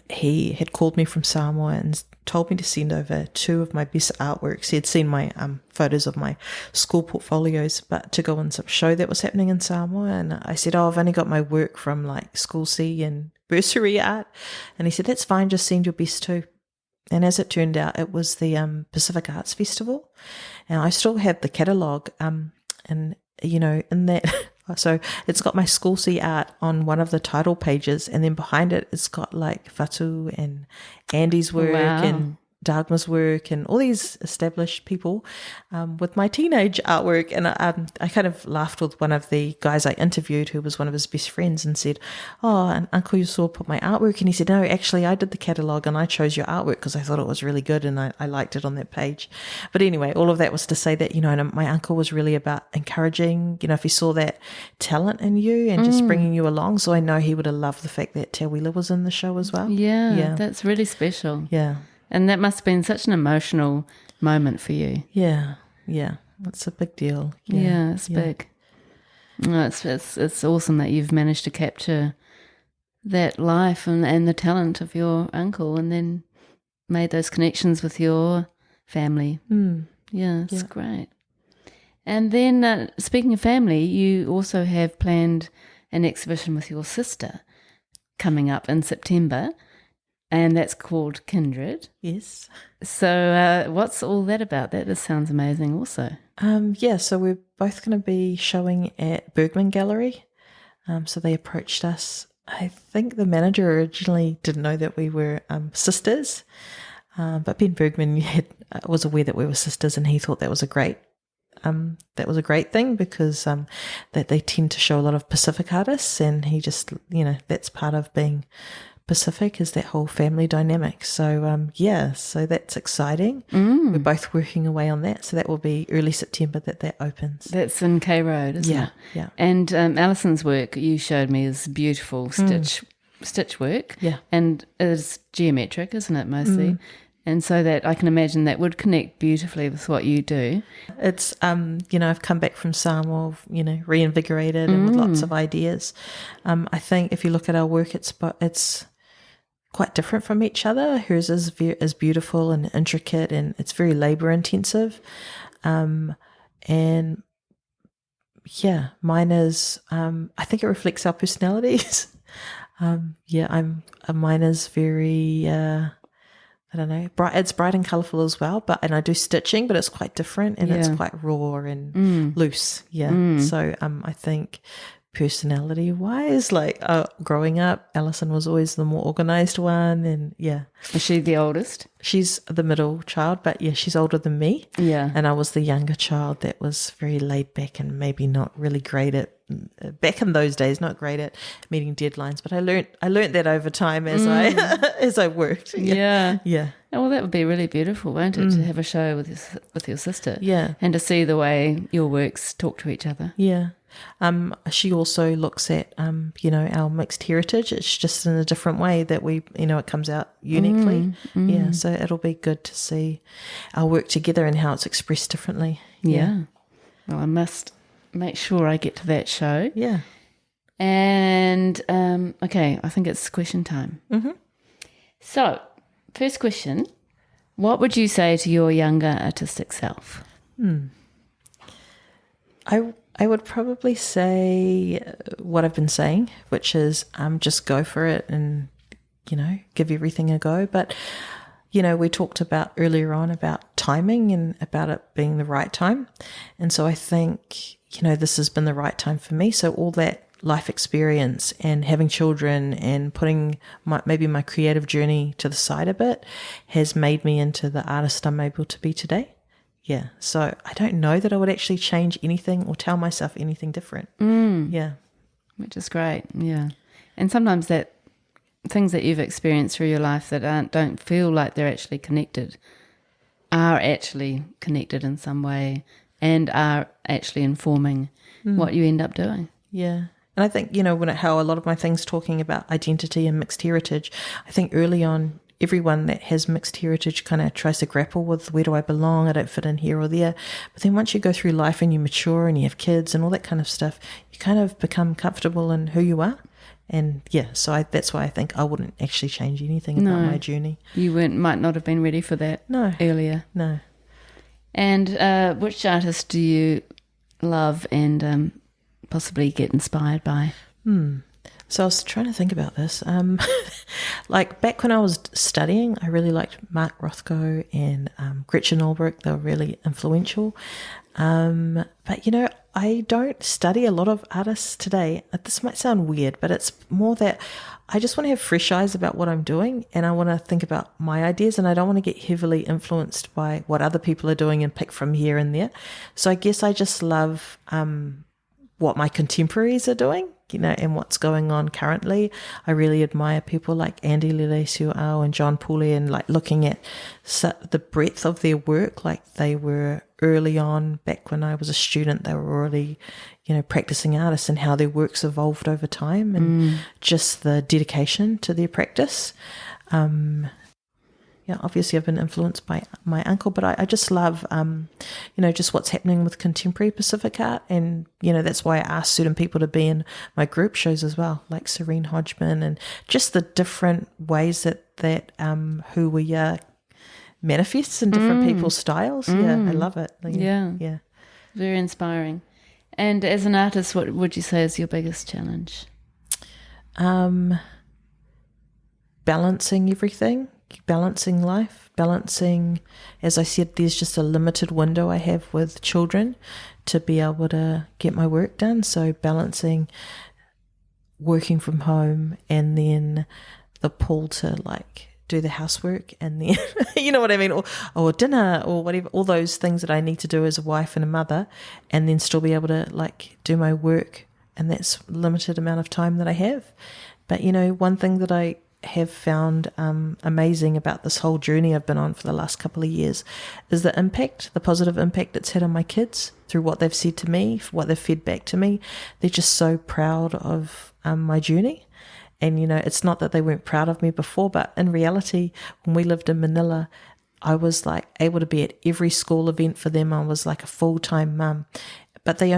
he had called me from Samoa and told me to send over 2 of my best artworks. He had seen my photos of my school portfolios, but to go on some show that was happening in Samoa. And I said, I've only got my work from like School C and bursary art. And he said, that's fine, just send your best too. And as it turned out, it was the Pacific Arts Festival. And I still have the catalogue. And, in that, so it's got my School C art on one of the title pages. And then behind it, it's got like Fatu and Andy's work and Dagmar's work and all these established people with my teenage artwork. And I kind of laughed with one of the guys I interviewed who was one of his best friends and said, and Uncle Yusua put my artwork. And he said, no, actually I did the catalogue and I chose your artwork because I thought it was really good and I liked it on that page. But anyway, all of that was to say that, my uncle was really about encouraging, if he saw that talent in you and just bringing you along. So I know he would have loved the fact that Te Wila was in the show as well. Yeah, that's really special. Yeah. And that must have been such an emotional moment for you. Yeah, it's a big deal. Yeah, it's big. No, it's awesome that you've managed to capture that life and the talent of your uncle, and then made those connections with your family. Yeah, it's great. And then, speaking of family, you also have planned an exhibition with your sister coming up in September. And that's called Kindred. Yes. So what's all that about? That just sounds amazing also. So we're both going to be showing at Bergman Gallery. So they approached us. I think the manager originally didn't know that we were sisters, but Ben Bergman was aware that we were sisters, and he thought that was a great thing because that they tend to show a lot of Pacific artists, and he just, that's part of being Pacific is that whole family dynamic. So so that's exciting. We're both working away on that, so that will be early September that opens. That's in K Road, isn't it? Yeah. And Alison's work you showed me is beautiful stitch work, and is geometric, isn't it, mostly? And so that I can imagine that would connect beautifully with what you do. It's, I've come back from Samoa, reinvigorated and with lots of ideas. I think if you look at our work, it's quite different from each other. Hers is beautiful and intricate, and it's very labor intensive. Mine is, I think it reflects our personalities. Mine is very, I don't know, it's bright and colourful as well, and I do stitching, but it's quite different, and it's quite raw and loose. So I think personality-wise, growing up, Alison was always the more organised one, and Is she the oldest? She's the middle child, but she's older than me. Yeah. And I was the younger child that was very laid back and maybe not really great at, back in those days, not great at meeting deadlines. But I learnt that over time as I worked. Yeah. Yeah. Oh, well, that would be really beautiful, won't it, to have a show with your sister? Yeah. And to see the way your works talk to each other. Yeah. She also looks at, our mixed heritage. It's just in a different way that we, it comes out uniquely. Yeah, so it'll be good to see our work together and how it's expressed differently. Yeah. Well, I must make sure I get to that show. Yeah. And, okay, I think it's question time. Mm-hmm. So, first question, what would you say to your younger artistic self? I would probably say what I've been saying, which is just go for it and, give everything a go. But, we talked about earlier on about timing and about it being the right time. And so I think, this has been the right time for me. So all that life experience and having children and putting maybe my creative journey to the side a bit has made me into the artist I'm able to be today. Yeah, so I don't know that I would actually change anything or tell myself anything different. Yeah. Which is great, yeah. And sometimes that things that you've experienced through your life that don't feel like they're actually connected are actually connected in some way and are actually informing what you end up doing. Yeah. And I think, how a lot of my things talking about identity and mixed heritage, I think early on, everyone that has mixed heritage kind of tries to grapple with, where do I belong? I don't fit in here or there. But then once you go through life and you mature and you have kids and all that kind of stuff, you kind of become comfortable in who you are. And yeah, so that's why I think I wouldn't actually change anything about my journey. You might not have been ready for that earlier. No. And which artist do you love and possibly get inspired by? So I was trying to think about this. Like back when I was studying, I really liked Mark Rothko and Gretchen Ulbrich. They were really influential. But, you know, I don't study a lot of artists today. This might sound weird, but it's more that I just want to have fresh eyes about what I'm doing, and I want to think about my ideas, and I don't want to get heavily influenced by what other people are doing and pick from here and there. So I guess I just love what my contemporaries are doing, you know, and what's going on currently. I really admire people like Andy Lele-Su'ao and John Pooley, and like looking at the breadth of their work. Like they were early on, back when I was a student, they were already, you know, practicing artists, and how their works evolved over time, and just the dedication to their practice. Yeah, obviously I've been influenced by my uncle, but I just love, you know, just what's happening with contemporary Pacific art. And, you know, that's why I asked certain people to be in my group shows as well, like Serene Hodgman, and just the different ways that who we are manifests in different people's styles. Yeah, I love it. Yeah. Very inspiring. And as an artist, what would you say is your biggest challenge? Balancing everything. Balancing life, balancing, as I said, there's just a limited window I have with children to be able to get my work done. So balancing working from home and then the pull to like do the housework, and then you know what I mean, or dinner or whatever, all those things that I need to do as a wife and a mother, and then still be able to like do my work, and that's limited amount of time that I have. But you know, one thing that I have found amazing about this whole journey I've been on for the last couple of years is the positive impact it's had on my kids through what they've said to me, what they've fed back to me. They're just so proud of my journey. And, you know, it's not that they weren't proud of me before, but in reality, when we lived in Manila, I was like able to be at every school event for them. I was like a full-time mum. But they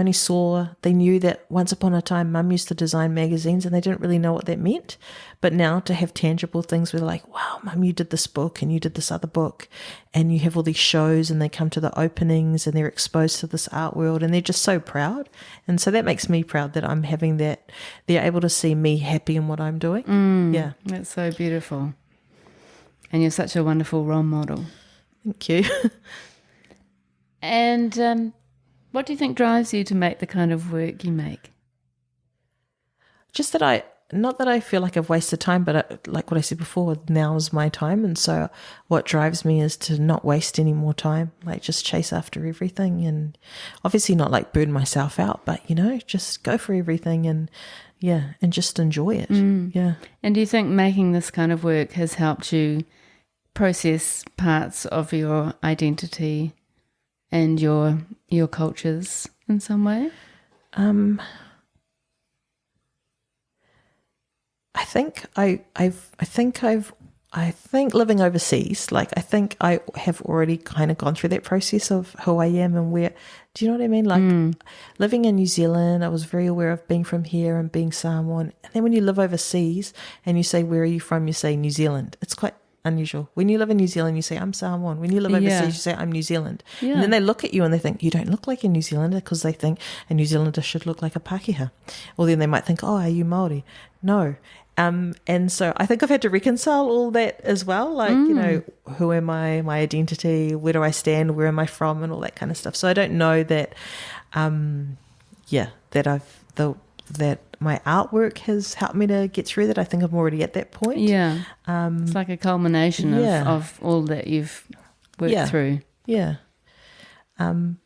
knew that once upon a time, Mum used to design magazines, and they didn't really know what that meant. But now to have tangible things where they're like, wow, Mum, you did this book and you did this other book, and you have all these shows, and they come to the openings and they're exposed to this art world, and they're just so proud. And so that makes me proud that I'm having that. They're able to see me happy in what I'm doing. Yeah. That's so beautiful. And you're such a wonderful role model. Thank you. And what do you think drives you to make the kind of work you make? Just that not that I feel like I've wasted time, but like what I said before, now is my time. And so what drives me is to not waste any more time, like just chase after everything, and obviously not like burn myself out, but, you know, just go for everything and just enjoy it. Yeah. And do you think making this kind of work has helped you process parts of your identity and your cultures in some way? I think living overseas, like I think I have already kind of gone through that process of who I am and where. Do you know what I mean? Like living in New Zealand, I was very aware of being from here and being Samoan. And then when you live overseas and you say, where are you from? You say New Zealand. It's quite unusual. When you live in New Zealand, you say, I'm Samoan. When you live overseas, you say, I'm New Zealand. Yeah. And then they look at you and they think, you don't look like a New Zealander, because they think a New Zealander should look like a Pākehā. Or then they might think, oh, are you Māori? No. And so I think I've had to reconcile all that as well. Like, you know, who am I, my identity, where do I stand, where am I from, and all that kind of stuff. So I don't know that, that my artwork has helped me to get through that. I think I'm already at that point. Yeah. It's like a culmination of all that you've worked through. Yeah.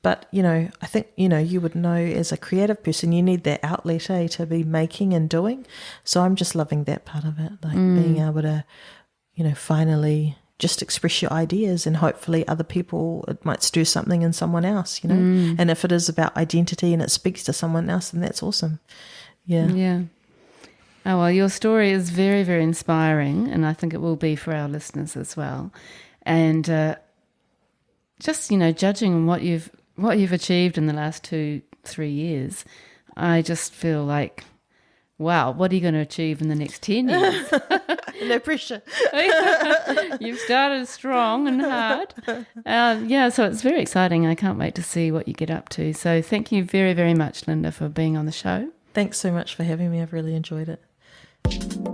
But, you know, I think, you know, you would know as a creative person, you need that outlet, to be making and doing. So I'm just loving that part of it, like being able to, you know, finally just express your ideas, and hopefully other people, it might stir something in someone else, you know. And if it is about identity and it speaks to someone else, then that's awesome. Yeah. Yeah. Oh, well, your story is very, very inspiring, and I think it will be for our listeners as well. And just, you know, judging on what you've achieved in the last 2-3 years, I just feel like Wow, what are you going to achieve in the next 10 years? No pressure. You've started strong and hard. So it's very exciting. I can't wait to see what you get up to. So thank you very, very much, Linda, for being on the show. Thanks so much for having me. I've really enjoyed it.